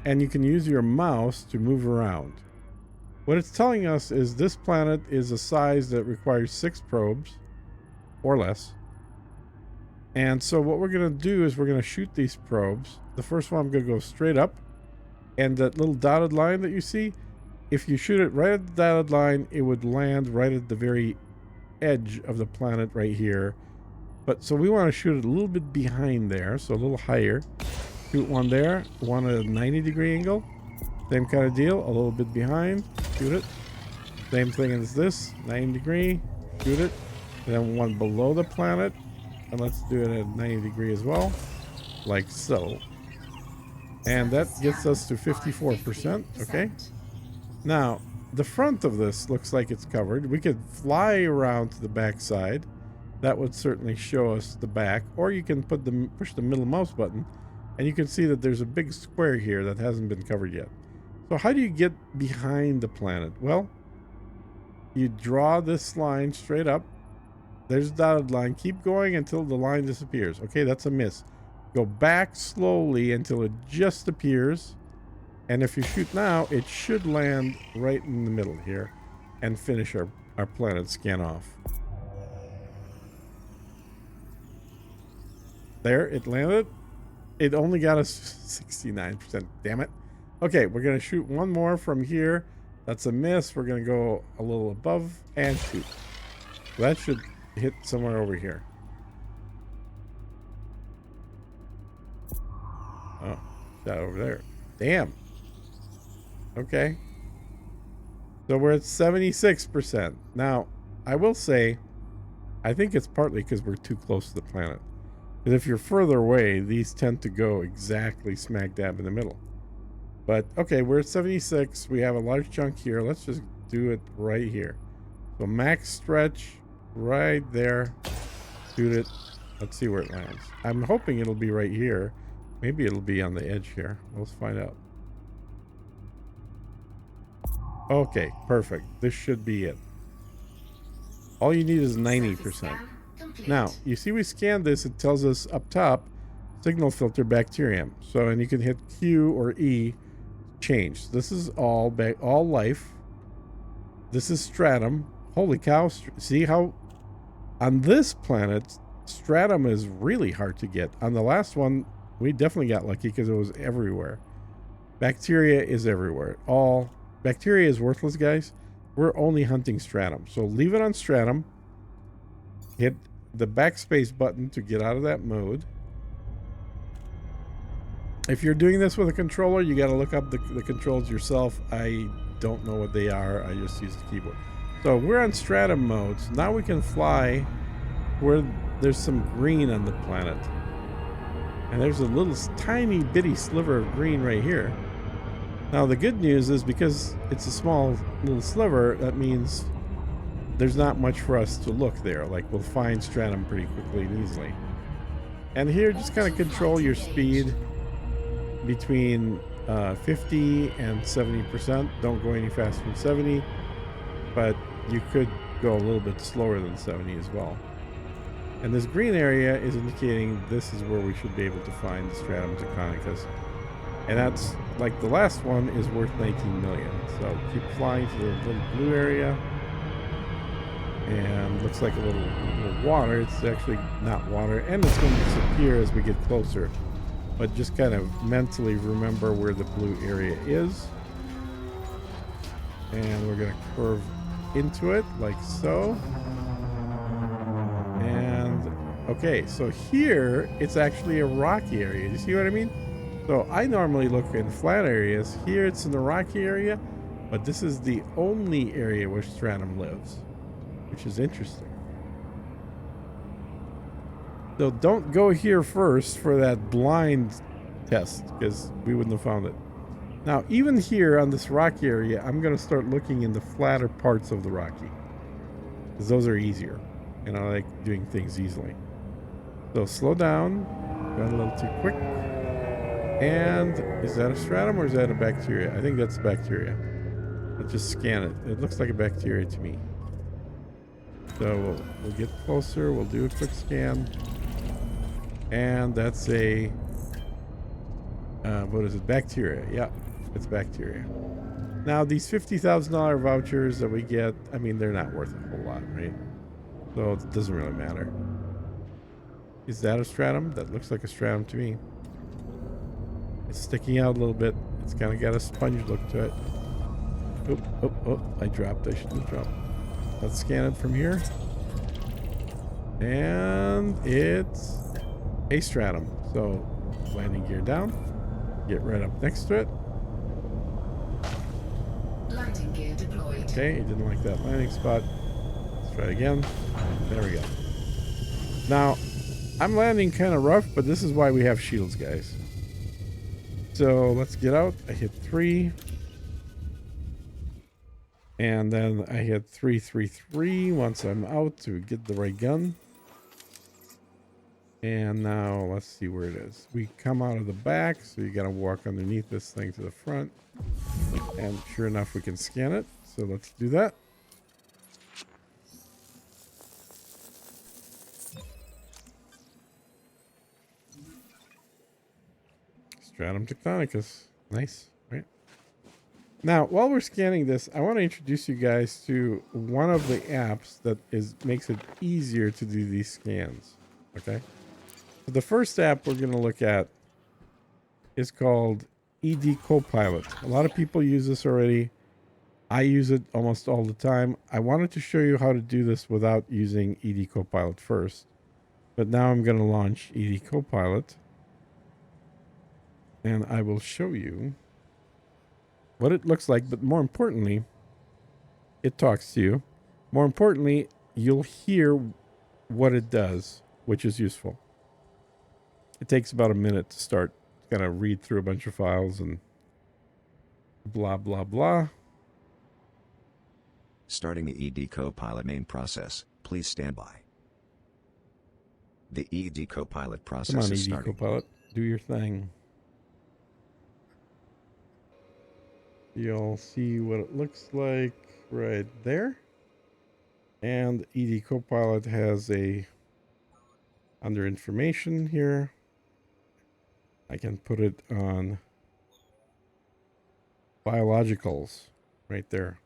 and you can use your mouse to move around. What it's telling us is this planet is a size that requires 6 probes or less. And so what we're going to do is we're going to shoot these probes. The first one, I'm going to go straight up. And that little dotted line that you see, if you shoot it right at the dotted line, it would land right at the very edge of the planet right here. But so we want to shoot it a little bit behind there, so a little higher. Shoot one there, one at a 90-degree angle. Same kind of deal, a little bit behind, shoot it. Same thing as this, 90-degree, shoot it. And then one below the planet, and let's do it at 90-degree as well, like so. And that gets us to 54%, okay? Now, the front of this looks like it's covered. We could fly around to the back side. That would certainly show us the back. Or you can push the middle mouse button, and you can see that there's a big square here that hasn't been covered yet. So how do you get behind the planet? Well, you draw this line straight up. There's a dotted line. Keep going until the line disappears. Okay, that's a miss. Go back slowly until it just appears. And if you shoot now, it should land right in the middle here and finish our our planet scan off. There, it landed. It only got us 69%. Damn it. Okay, we're going to shoot one more from here. That's a miss. We're going to go a little above and shoot. That should hit somewhere over here. Oh, shot over there. Damn. Okay. So we're at 76%. Now, I will say, I think it's partly because we're too close to the planet. Because if you're further away, these tend to go exactly smack dab in the middle. But, okay, we're at 76. We have a large chunk here. Let's just do it right here. So max stretch right there. Shoot it. Let's see where it lands. I'm hoping it'll be right here. Maybe it'll be on the edge here. Let's find out. Okay, perfect. This should be it. All you need is 90%. Now, you see we scanned this. It tells us up top, signal filter bacterium. So, and you can hit Q or E, change. This is all life. This is stratum. Holy cow. See how on this planet, stratum is really hard to get. On the last one, we definitely got lucky because it was everywhere. Bacteria is everywhere. All bacteria is worthless, guys. We're only hunting stratum. So leave it on stratum. Hit the backspace button to get out of that mode. If you're doing this with a controller, you got to look up the controls yourself. I don't know what they are. I just use the keyboard. So we're on stratum mode. So now we can fly where there's some green on the planet. And there's a little tiny bitty sliver of green right here. Now the good news is because it's a small little sliver, that means there's not much for us to look there. Like we'll find stratum pretty quickly and easily. And here, just kind of control your speed between 50 and 70%. Don't go any faster than 70, but you could go a little bit slower than 70 as well. And this green area is indicating this is where we should be able to find the stratum tectonicus. And that's like the last one is worth 19 million. So keep flying to the little blue area. And looks like a little water. It's actually not water. And it's going to disappear as we get closer. But just kind of mentally remember where the blue area is. And we're going to curve into it like so. And okay, so here it's actually a rocky area. You see what I mean? So I normally look in flat areas. Here it's in the rocky area, but this is the only area where stratum lives, which is interesting. So don't go here first for that blind test because we wouldn't have found it. Now, even here on this rocky area, I'm going to start looking in the flatter parts of the rocky because those are easier. And I like doing things easily. So slow down. Got a little too quick. And is that a stratum or is that a bacteria? I think that's bacteria. Let's just scan it. It looks like a bacteria to me. So we'll get closer. We'll do a quick scan. And that's a... what is it? Bacteria. Yeah, it's bacteria. Now, these $50,000 vouchers that we get, I mean, they're not worth a whole lot, right? So it doesn't really matter. Is that a stratum? That looks like a stratum to me. It's sticking out a little bit. It's kind of got a sponge look to it. Oh, I dropped. I shouldn't have dropped. Let's scan it from here. And it's a stratum. So landing gear down. Get right up next to it. Landing gear deployed. Okay, it didn't like that landing spot. Let's try it again. There we go. Now, I'm landing kind of rough, but this is why we have shields, guys. So let's get out. I hit 3. And then I hit 333 once I'm out to get the right gun. And now let's see where it is. We come out of the back, so you got to walk underneath this thing to the front. And sure enough, we can scan it. So let's do that. Stratum tectonicus. Nice, right? Now, while we're scanning this, I want to introduce you guys to one of the apps that makes it easier to do these scans. Okay. So the first app we're going to look at is called ED Copilot. A lot of people use this already. I use it almost all the time. I wanted to show you how to do this without using ED Copilot first. But now I'm going to launch ED Copilot. And I will show you what it looks like. But more importantly, it talks to you. More importantly, you'll hear what it does, which is useful. It takes about a minute to start. Kind of read through a bunch of files and blah, blah, blah. Starting the ED Copilot main process. Please stand by. The ED Copilot process Come on, is ED starting. Copilot. Do your thing. You'll see what it looks like right there. And ED Copilot has a under information here. I can put it on biologicals right there.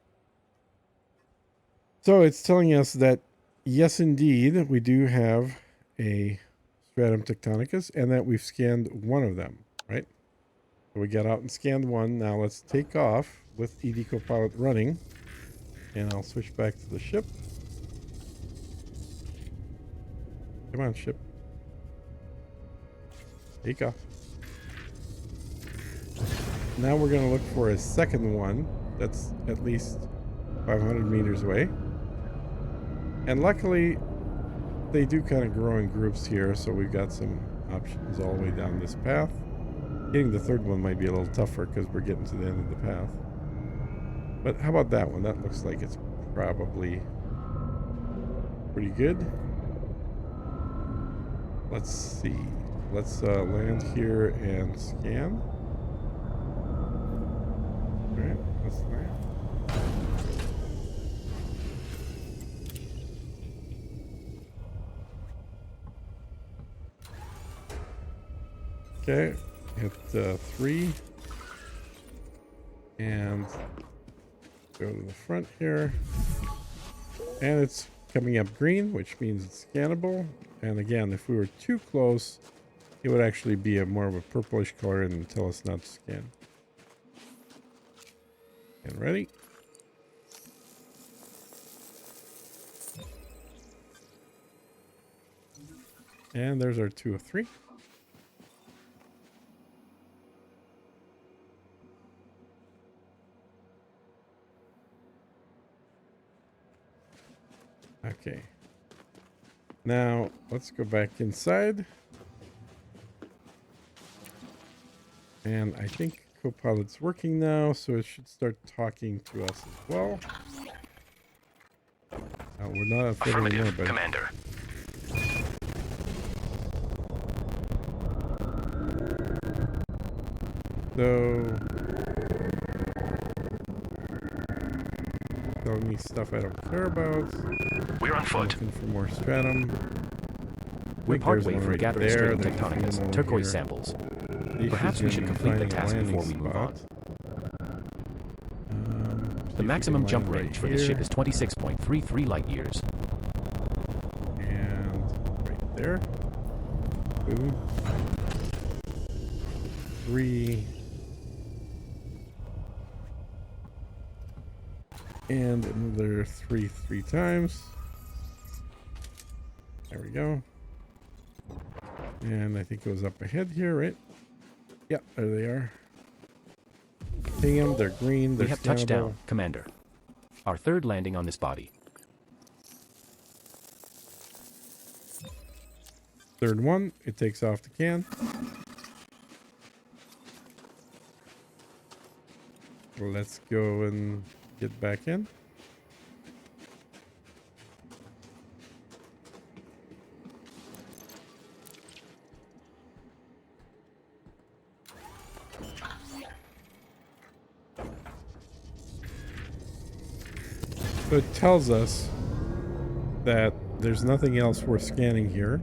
So it's telling us that, yes, indeed, we do have a stratum tectonicus and that we've scanned one of them, right? So we got out and scanned one. Now let's take off with ED Copilot running. And I'll switch back to the ship. Come on, ship. Take off. Now we're going to look for a second one that's at least 500 meters away. And luckily, they do kind of grow in groups here, so we've got some options all the way down this path. Getting the third one might be a little tougher because we're getting to the end of the path. But how about that one? That looks like it's probably pretty good. Let's see. Let's land here and scan. All right, let's land. Okay, hit 3 and go to the front here, and it's coming up green, which means it's scannable. And again, if we were too close, it would actually be more of a purplish color and tell us not to scan. And ready. And there's our 2 of 3. Okay. Now, let's go back inside. And I think Copilot's working now, so it should start talking to us as well. We're not Affirmative, but Commander. so telling me stuff I don't care about. We're on foot. Looking for more stratum. We're partway one through right gathering there. stratum There's tectonicus, one turquoise here. samples. These Perhaps we should be complete the finding a task before landing we move on. spot. See The if maximum we can jump land right range for this here. ship is 26.33 light years. And right there. Boom. 3. And another 3 times. There we go. And I think it was up ahead here, right? Yeah, there they are. Ping them, they're green, they're We have scannable. touchdown, Commander. Our third landing on this body. Third one, it takes off the can. Let's go and get back in. So it tells us that there's nothing else worth scanning here.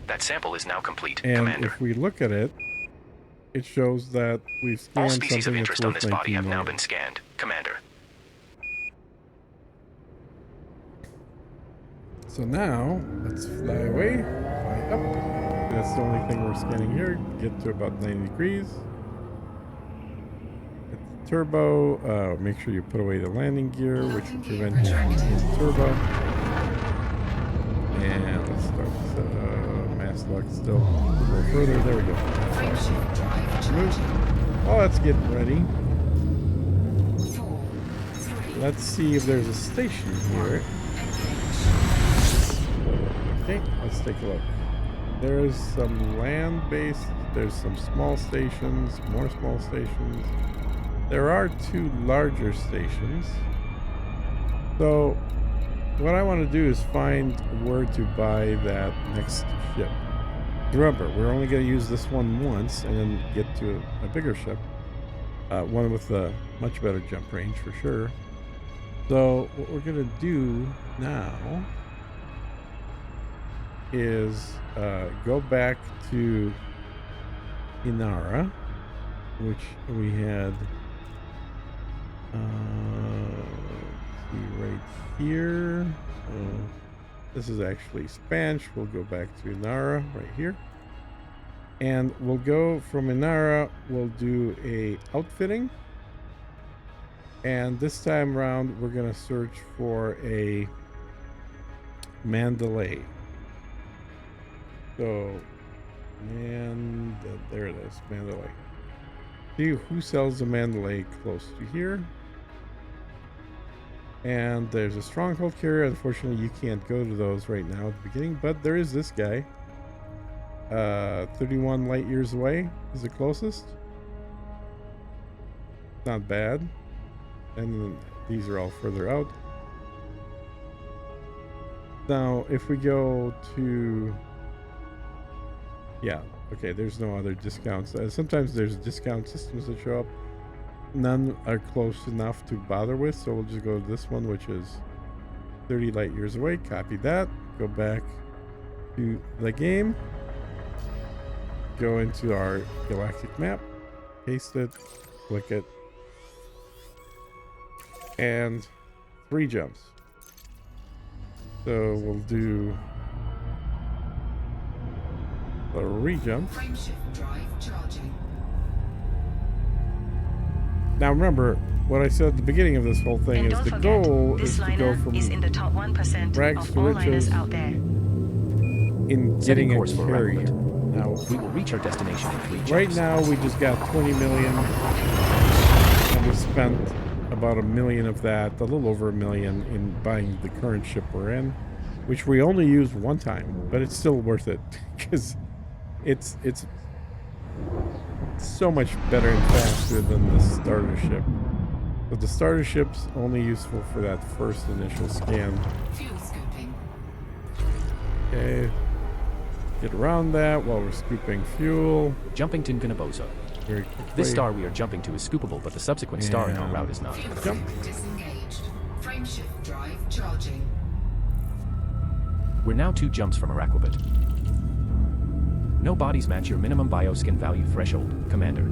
That sample is now complete, And Commander. if we look at it, it shows that we've All scanned species of something interest that's on worth this body 19 have now million. been scanned. Commander. So now, let's fly away, fly up. That's the only thing we're scanning here. Get to about 90 degrees. Hit the turbo. Make sure you put away the landing gear, which will prevent you from hitting turbo. And let's start mass lock still. A little further. There we go. Frameshift drive charging. Oh, that's getting ready. 4, 3, Let's see if there's a station here. Okay, let's take a look. There's some land-based, there's some small stations, more small stations. There are 2 larger stations. So, what I want to do is find where to buy that next ship. Remember, we're only going to use this one once and then get to a bigger ship. One with a much better jump range for sure. So, what we're going to do now is go back to Inara, which we had let's see right here. This is actually Spanish. We'll go back to Inara right here, and we'll go from Inara. We'll do a outfitting, and this time around we're gonna search for a Mandalay. So, and there it is, Mandalay. See who sells the Mandalay close to here. And there's a stronghold carrier. Unfortunately, you can't go to those right now at the beginning, but there is this guy. 31 light years away is the closest. Not bad. And then these are all further out. Now, if we go to... Yeah, okay, there's no other discounts. Sometimes there's discount systems that show up. None are close enough to bother with, so we'll just go to this one, which is 30 light years away. Copy that. Go back to the game. Go into our galactic map. Paste it. Click it. And 3 jumps. So we'll do... a re-jump. Frameshift drive charging. Now remember, what I said at the beginning of this whole thing is the goal is to go from is in the top 1% rags of to all riches liners out there. in Setting getting a course for carrier. Raquel. Now, We will reach our destination in 3 jumps. right now we just got 20 million, and we spent about $1 million of that, a little over $1 million, in buying the current ship we're in, which we only used one time, but it's still worth it because it's so much better and faster than the starter ship. But the starter ship's only useful for that first initial scan. Fuel scooping. Okay, get around that while we're scooping fuel. Jumping to Ganabosa. Very quickly. This star we are jumping to is scoopable, but the subsequent star in our Yeah. route is not. Fuel Jump. scoop disengaged. Frameshift drive charging. We're now 2 jumps from Araquabit. No bodies match your minimum bioskin value threshold, Commander.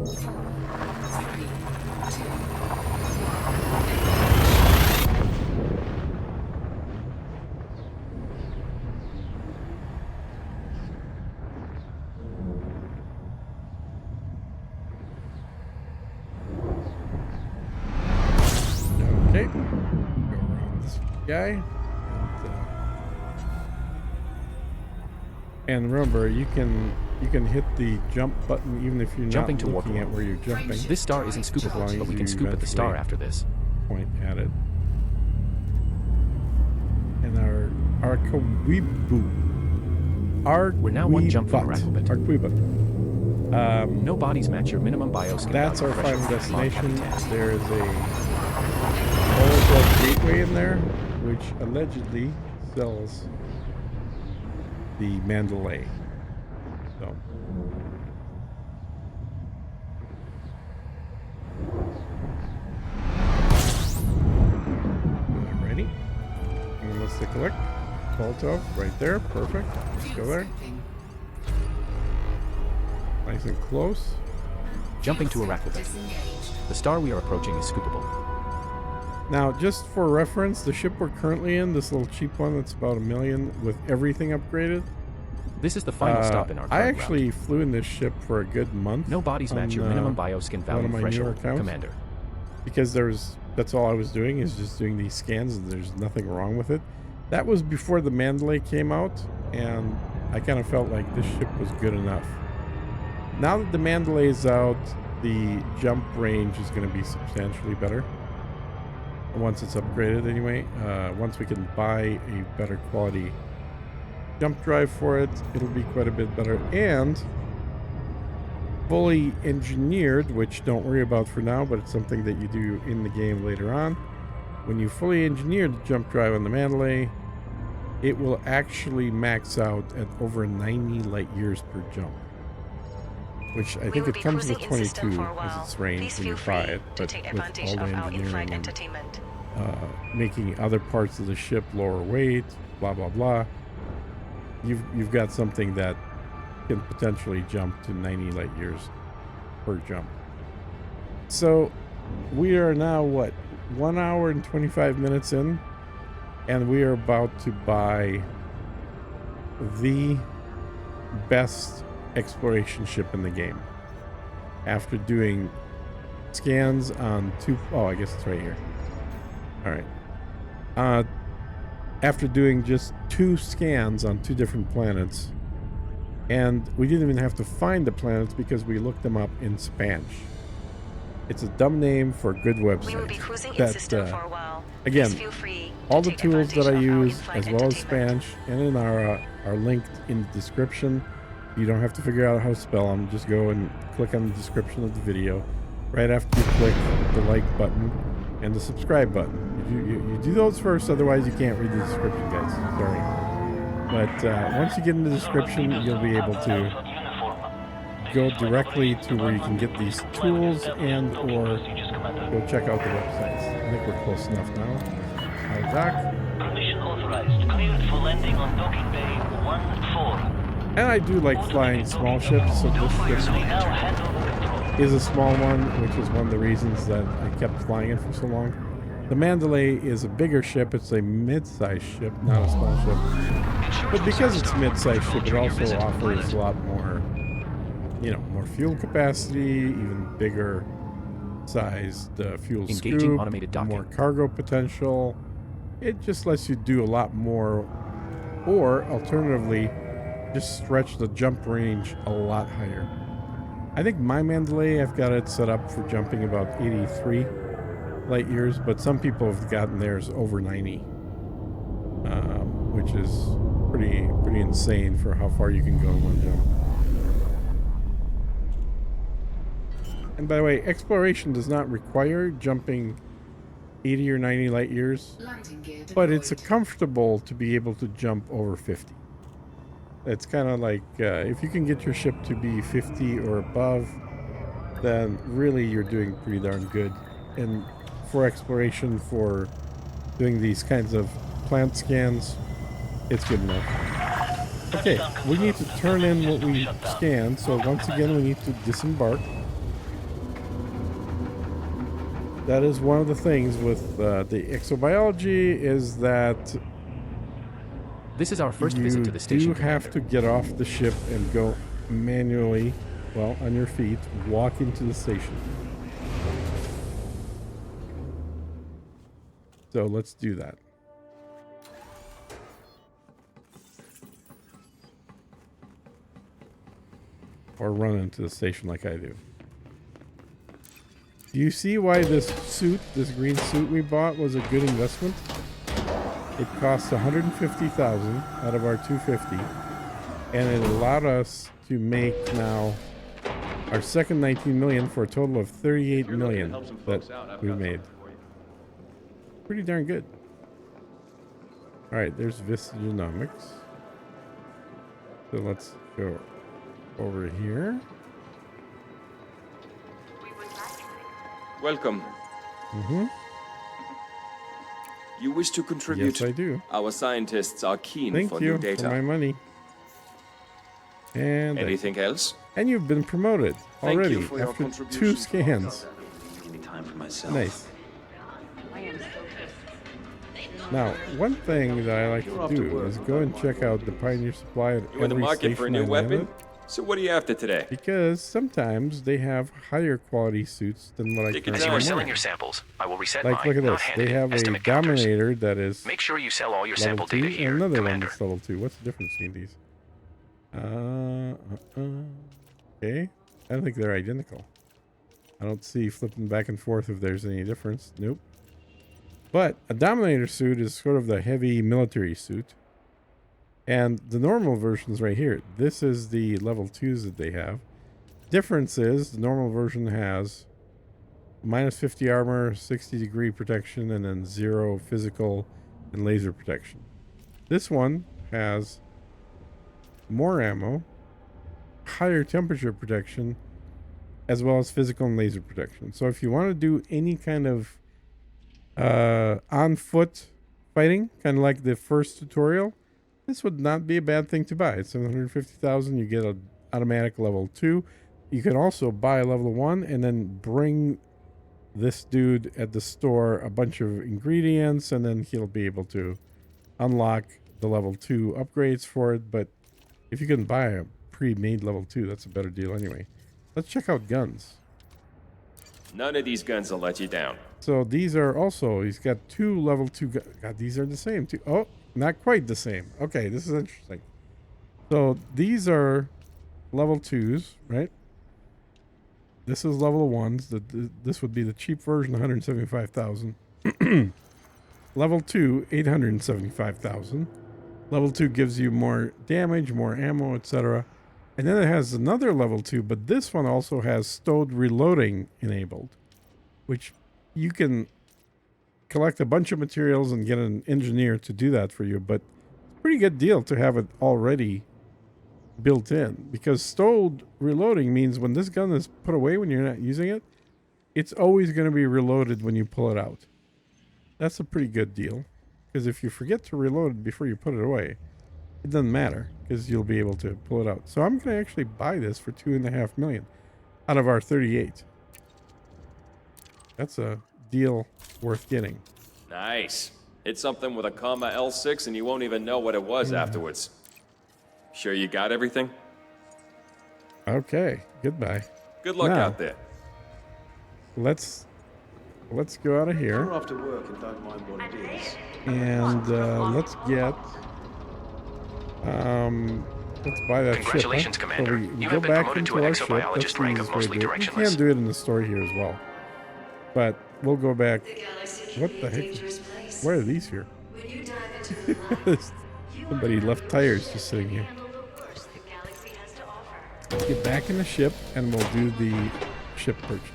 4, 3, 2. Okay, go around this guy. And remember, you can hit the jump button even if you're Jumping not to warp looking at one. where you're jumping. This star isn't As scoopable, long but as we can you scoop at the star eventually after this. point at it. And our Arquibu. We're now 1 jump from Araquabit. Arquibu. No bodies match your minimum bioskin That's our value final threshold. Log destination. habitat. There is a Holocaust gateway in there, which allegedly sells the Mandalay. So. Ready? And let's take a look. Volto, right there. Perfect. Let's go Fuel there. scooping. Nice and close. Jumping to Arachnoid. Disengaged. The star we are approaching is scoopable. Now, just for reference, the ship we're currently in, this little cheap one that's about $1 million with everything upgraded. This is the final stop in our I current actually route. flew in this ship for a good month. No bodies match your on, minimum bioskin one value of my newer threshold, accounts. Commander. Because that's all I was doing is just doing these scans, and there's nothing wrong with it. That was before the Mandalay came out, and I kind of felt like this ship was good enough. Now that the Mandalay is out, the jump range is going to be substantially better. Once it's upgraded anyway. Once we can buy a better quality jump drive for it, it'll be quite a bit better. And fully engineered, which don't worry about for now, but it's something that you do in the game later on. When you fully engineer the jump drive on the Mandalay, it will actually max out at over 90 light years per jump. Which I think it comes with 22 as its range when you buy it, but with all the engineering and making other parts of the ship lower weight, blah blah blah, you've got something that can potentially jump to 90 light years per jump. So we are now, what, 1 hour and 25 minutes in, and we are about to buy the best exploration ship in the game. After doing scans on I guess it's right here. All right. After doing just 2 scans on 2 different planets, and we didn't even have to find the planets because we looked them up in Spanish. It's a dumb name for a good website. We will be cruising in system for a while. Again, Please feel free all to the take tools that I advantage of our use, in-flight as well as entertainment. Spanish and in are linked in the description. You don't have to figure out how to spell them. Just go and click on the description of the video. Right after you click the like button and the subscribe button. You do those first, otherwise you can't read the description, guys. Sorry. But once you get in the description, you'll be able to go directly to where you can get these tools and or go check out the websites. I think we're close enough now. Hi, Doc. Permission authorized. Cleared for landing on docking bay 1-4. And I do like flying small ships, so this ship Now hand over control. is a small one, which is one of the reasons that I kept flying it for so long. The Mandalay is a bigger ship. It's a mid-sized ship, not a small ship. But because it's a mid-sized ship, it also offers a lot more, more fuel capacity, even bigger sized fuel Engaging scoop, automated docking. more cargo potential. It just lets you do a lot more, or alternatively, just stretch the jump range a lot higher. I think my Mandalay, I've got it set up for jumping about 83 light years, but some people have gotten theirs over 90, which is pretty insane for how far you can go in one jump. And by the way, exploration does not require jumping 80 or 90 light years, Landing gear but it's deployed. comfortable to be able to jump over 50. It's kind of like if you can get your ship to be 50 or above, then really you're doing pretty darn good. And for exploration, for doing these kinds of plant scans, it's good enough. Okay, we need to turn in what we scanned, so once again we need to disembark. That is one of the things with the Exobiology, is that This is our first you visit to the station, do have to get off the ship and go manually, well, on your feet, walk into the station. So let's do that. Or run into the station like I do. Do you see why this green suit we bought was a good investment? It cost $150,000 out of our $250, and it allowed us to make now our second 19 million for a total of 38 million that we made. Pretty darn good. All right, there's Visagenomics. So let's go over here. Welcome. Mm-hmm. You wish to contribute? Yes, I do. Our scientists are keen Thank for you new data. for my money. And Anything else? And you've been promoted already Thank you for your after 2 contributions, scans. Give me time for myself. Nice. Now, one thing that I like to do is go and check out the Pioneer Supply at You in the every market for a station new I land weapon? at, So what are you after today? because sometimes they have higher quality suits than what I Take your currently As you time. are am selling wearing. your samples, I will reset Like, mine, look at not this. handed They in have a estimate counters. Dominator that is Make sure you sell all your level sample 2 data and here, another one Commander. that's level 2. What's the difference between these? Okay. I don't think they're identical. I don't see flipping back and forth if there's any difference. Nope. But a Dominator suit is sort of the heavy military suit. And the normal version's right here. This is the level 2s that they have. Difference is the normal version has minus 50 armor, 60-degree protection, and then 0 physical and laser protection. This one has more ammo, higher temperature protection, as well as physical and laser protection. So if you want to do any kind of on foot fighting, kind of like the first tutorial, this would not be a bad thing to buy. It's 750,000. You get an automatic level 2. You can also buy a level 1 and then bring this dude at the store a bunch of ingredients, and then he'll be able to unlock the level 2 upgrades for it. But if you can buy a pre-made level 2, that's a better deal anyway. Let's check out guns. None of these guns will let you down. So these are also, he's got 2 level 2 guns. God, these are the same too. Oh, not quite the same. Okay, this is interesting. So these are level 2s, right? This is level 1s. This would be the cheap version, 175,000. Level 2, 875,000. Level 2 gives you more damage, more ammo, etc. And then it has another level 2, but this one also has stowed reloading enabled, which you can collect a bunch of materials and get an engineer to do that for you. But it's a pretty good deal to have it already built in, because stowed reloading means when this gun is put away, when you're not using it, it's always going to be reloaded when you pull it out. That's a pretty good deal, because if you forget to reload it before you put it away, it doesn't matter, because you'll be able to pull it out. So I'm going to actually buy this for $2.5 million out of our 38. That's a deal worth getting. Nice. Hit something with a comma L6 and you won't even know what it was afterwards. Sure you got everything? Okay, goodbye. Good luck Now, out there. Let's go out of here. You're off to work and don't mind what it is. And let's get let's buy that Congratulations, ship. Huh? Commander. So we You go have been back promoted into to an our ship. That's exobiologist the rank of easiest way to mostly do it. You directionless. can do it in the store here as well, but we'll go back. What the heck? Why are these here? Somebody left tires just sitting here. Let's get back in the ship and we'll do the ship purchase.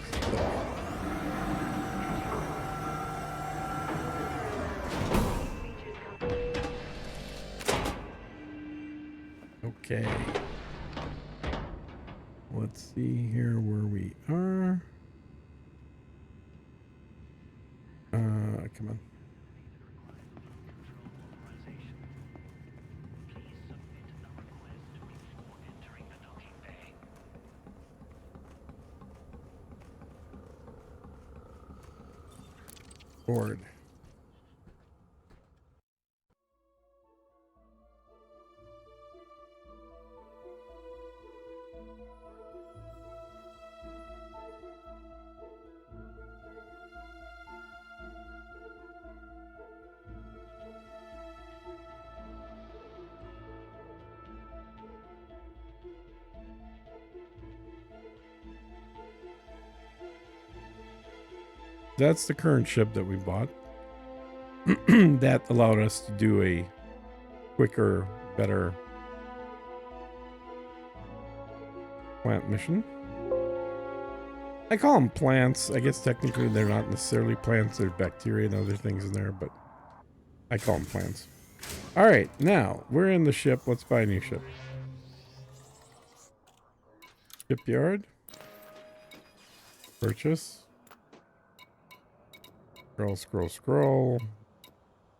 Okay. Let's see here where we are. Come on. Board. That's the current ship that we bought. That allowed us to do a quicker, better plant mission. I call them plants. I guess technically they're not necessarily plants. They're bacteria and other things in there, but I call them plants. All right, now we're in the ship. Let's buy a new ship. Shipyard. Purchase. Scroll.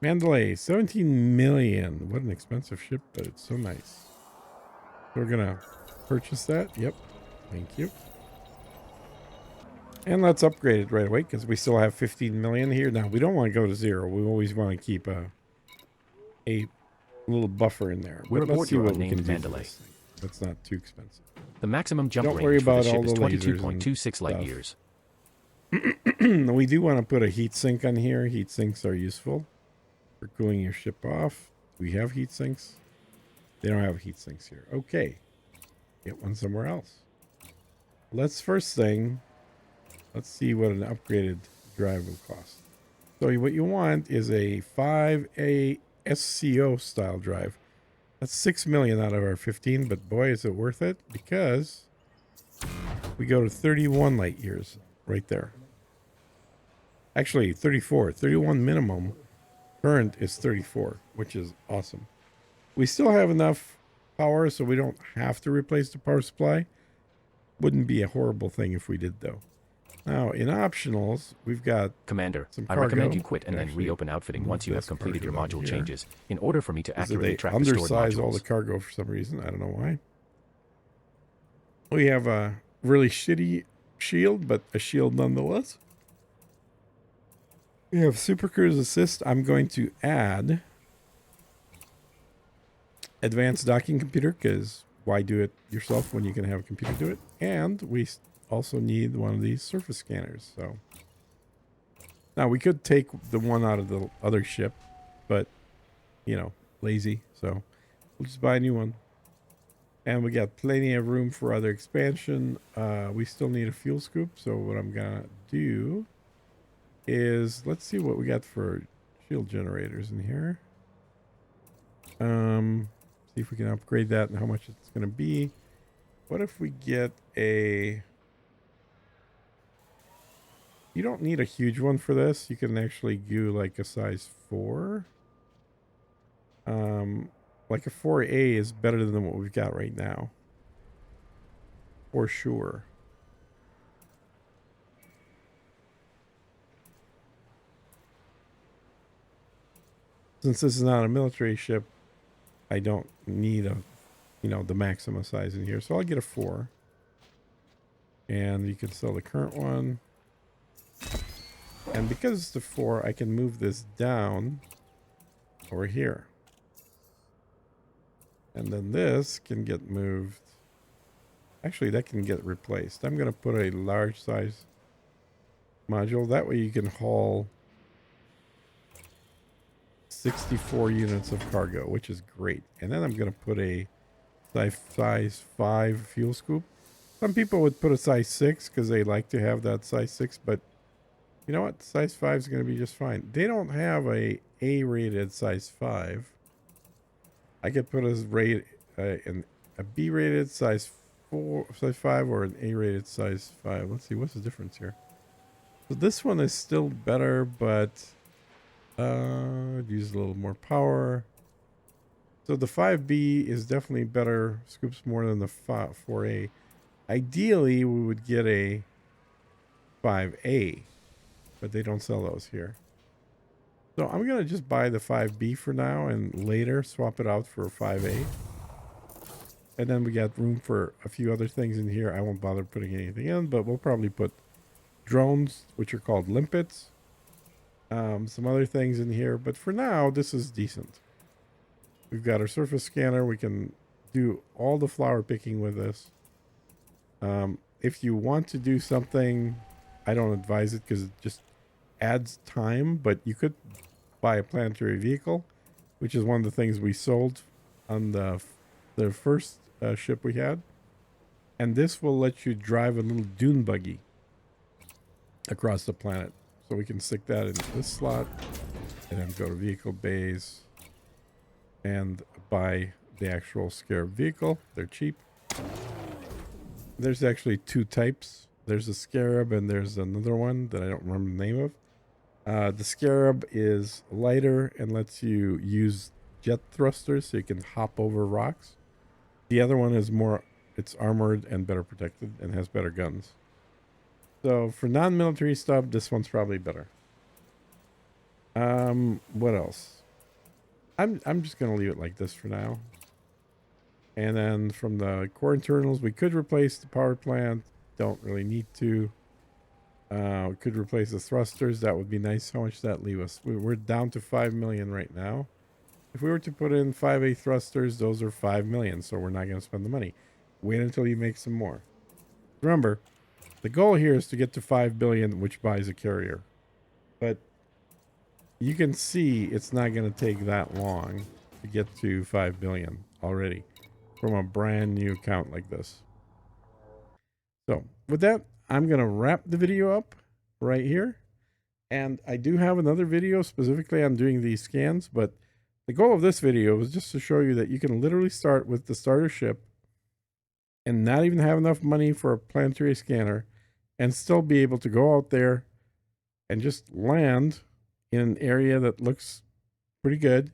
Mandalay, 17 million. What an expensive ship, but it's so nice. We're gonna purchase that. Yep. Thank you. And let's upgrade it right away because we still have 15 million here. Now, we don't want to go to 0. We always want to keep a little buffer in there. We're But let's aboard see your what we can unnamed do for Mandalay. this thing. That's not too expensive. The maximum jump Don't worry range for the about ship all is the lasers 22.26 light years. We do want to put a heat sink on here. Heat sinks are useful for cooling your ship off. We have heat sinks. They don't have heat sinks here. Okay. Get one somewhere else. Let's first thing, let's see what an upgraded drive will cost. So what you want is a 5A SCO style drive. That's 6 million out of our 15, but boy, is it worth it because we go to 31 light years right there. Actually, 34. 31 minimum. Current is 34, which is awesome. We still have enough power, so we don't have to replace the power supply. Wouldn't be a horrible thing if we did, though. Now, in optionals, we've got Commander, some I cargo. recommend you quit and then Actually, reopen outfitting once you have this completed your cargo module down here. changes, in order for me to Is that accurately they track the stored undersize all the modules. cargo for some reason. I don't know why. We have a really shitty shield, but a shield nonetheless. We have Super Cruise Assist. I'm going to add advanced docking computer because why do it yourself when you can have a computer do it? And we also need one of these surface scanners. So now we could take the one out of the other ship, but you know, lazy. So we'll just buy a new one. And we got plenty of room for other expansion. We still need a fuel scoop. So what I'm gonna do is let's see what we got for shield generators in here. See if we can upgrade that and how much it's gonna be. What if we get a... You don't need a huge one for this. You can actually do like a size 4. Like a 4A is better than what we've got right now. For sure. Since this is not a military ship, I don't need a, you know, the maximum size in here. So I'll get a 4. And you can sell the current one. And because it's the 4, I can move this down over here. And then this can get moved. Actually, that can get replaced. I'm going to put a large size module. That way you can haul 64 units of cargo, which is great. And then I'm going to put a size 5 fuel scoop. Some people would put a size 6 because they like to have that size 6, but you know what? Size 5 is going to be just fine. They don't have a A-rated size 5. I could put a B-rated size 5 or an A-rated size 5. Let's see, what's the difference here? So this one is still better, but it uses a little more power. So the 5B is definitely better, scoops more than the 4A. Ideally, we would get a 5A, but they don't sell those here. So I'm going to just buy the 5B for now and later swap it out for a 5A. And then we got room for a few other things in here. I won't bother putting anything in, but we'll probably put drones, which are called limpets. Some other things in here, but for now, this is decent. We've got our surface scanner. We can do all the flower picking with this. If you want to do something, I don't advise it because it just adds time, but you could buy a planetary vehicle, which is one of the things we sold on the first ship we had. And this will let you drive a little dune buggy across the planet. So we can stick that in this slot and then go to vehicle bays and buy the actual Scarab vehicle. They're cheap. There's actually 2 types. There's a Scarab and there's another one that I don't remember the name of. The Scarab is lighter and lets you use jet thrusters so you can hop over rocks. The other one is more, it's armored and better protected and has better guns. So for non-military stuff, this one's probably better. What else? I'm just gonna leave it like this for now. And then from the core internals, we could replace the power plant. Don't really need to. We could replace the thrusters. That would be nice. How much does that leave us? We're down to 5 million right now. If we were to put in 5A thrusters, those are 5 million. So we're not going to spend the money. Wait until you make some more. Remember, the goal here is to get to 5 billion, which buys a carrier. But you can see it's not going to take that long to get to 5 billion already from a brand new account like this. So with that, I'm going to wrap the video up right here. And I do have another video specifically on doing these scans, but the goal of this video was just to show you that you can literally start with the starter ship and not even have enough money for a planetary scanner and still be able to go out there and just land in an area that looks pretty good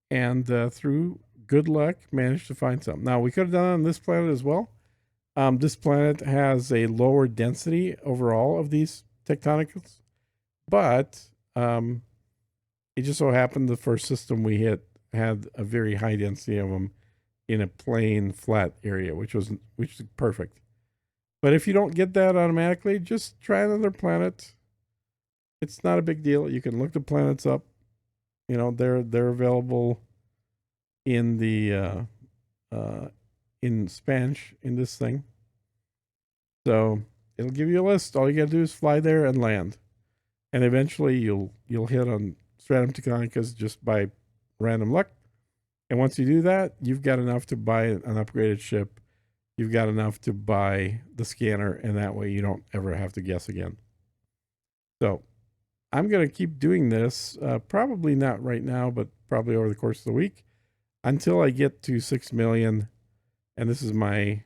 and through good luck manage to find something. Now we could have done it on this planet as well. This planet has a lower density overall of these tectonicals, but it just so happened the first system we hit had a very high density of them in a plain flat area, which is perfect. But if you don't get that automatically, just try another planet. It's not a big deal. You can look the planets up. You know, they're available in the in Spanish in this thing. So it'll give you a list. All you gotta do is fly there and land. And eventually you'll hit on Stratum Tectonicas just by random luck. And once you do that, you've got enough to buy an upgraded ship. You've got enough to buy the scanner, and that way you don't ever have to guess again. So I'm going to keep doing this, probably not right now, but probably over the course of the week until I get to 6 million. And this is going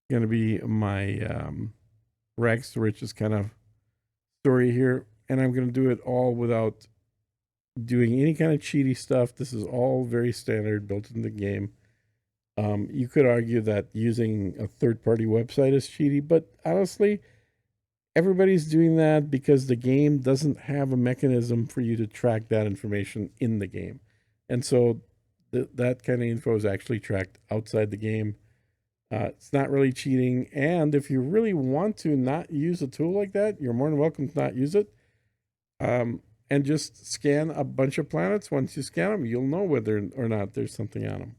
to be my rags to riches kind of story here. And I'm going to do it all without doing any kind of cheaty stuff. This is all very standard, built in the game. You could argue that using a third-party website is cheaty, but honestly, everybody's doing that because the game doesn't have a mechanism for you to track that information in the game. And so that kind of info is actually tracked outside the game. It's not really cheating. And if you really want to not use a tool like that, you're more than welcome to not use it. And just scan a bunch of planets. Once you scan them, you'll know whether or not there's something on them.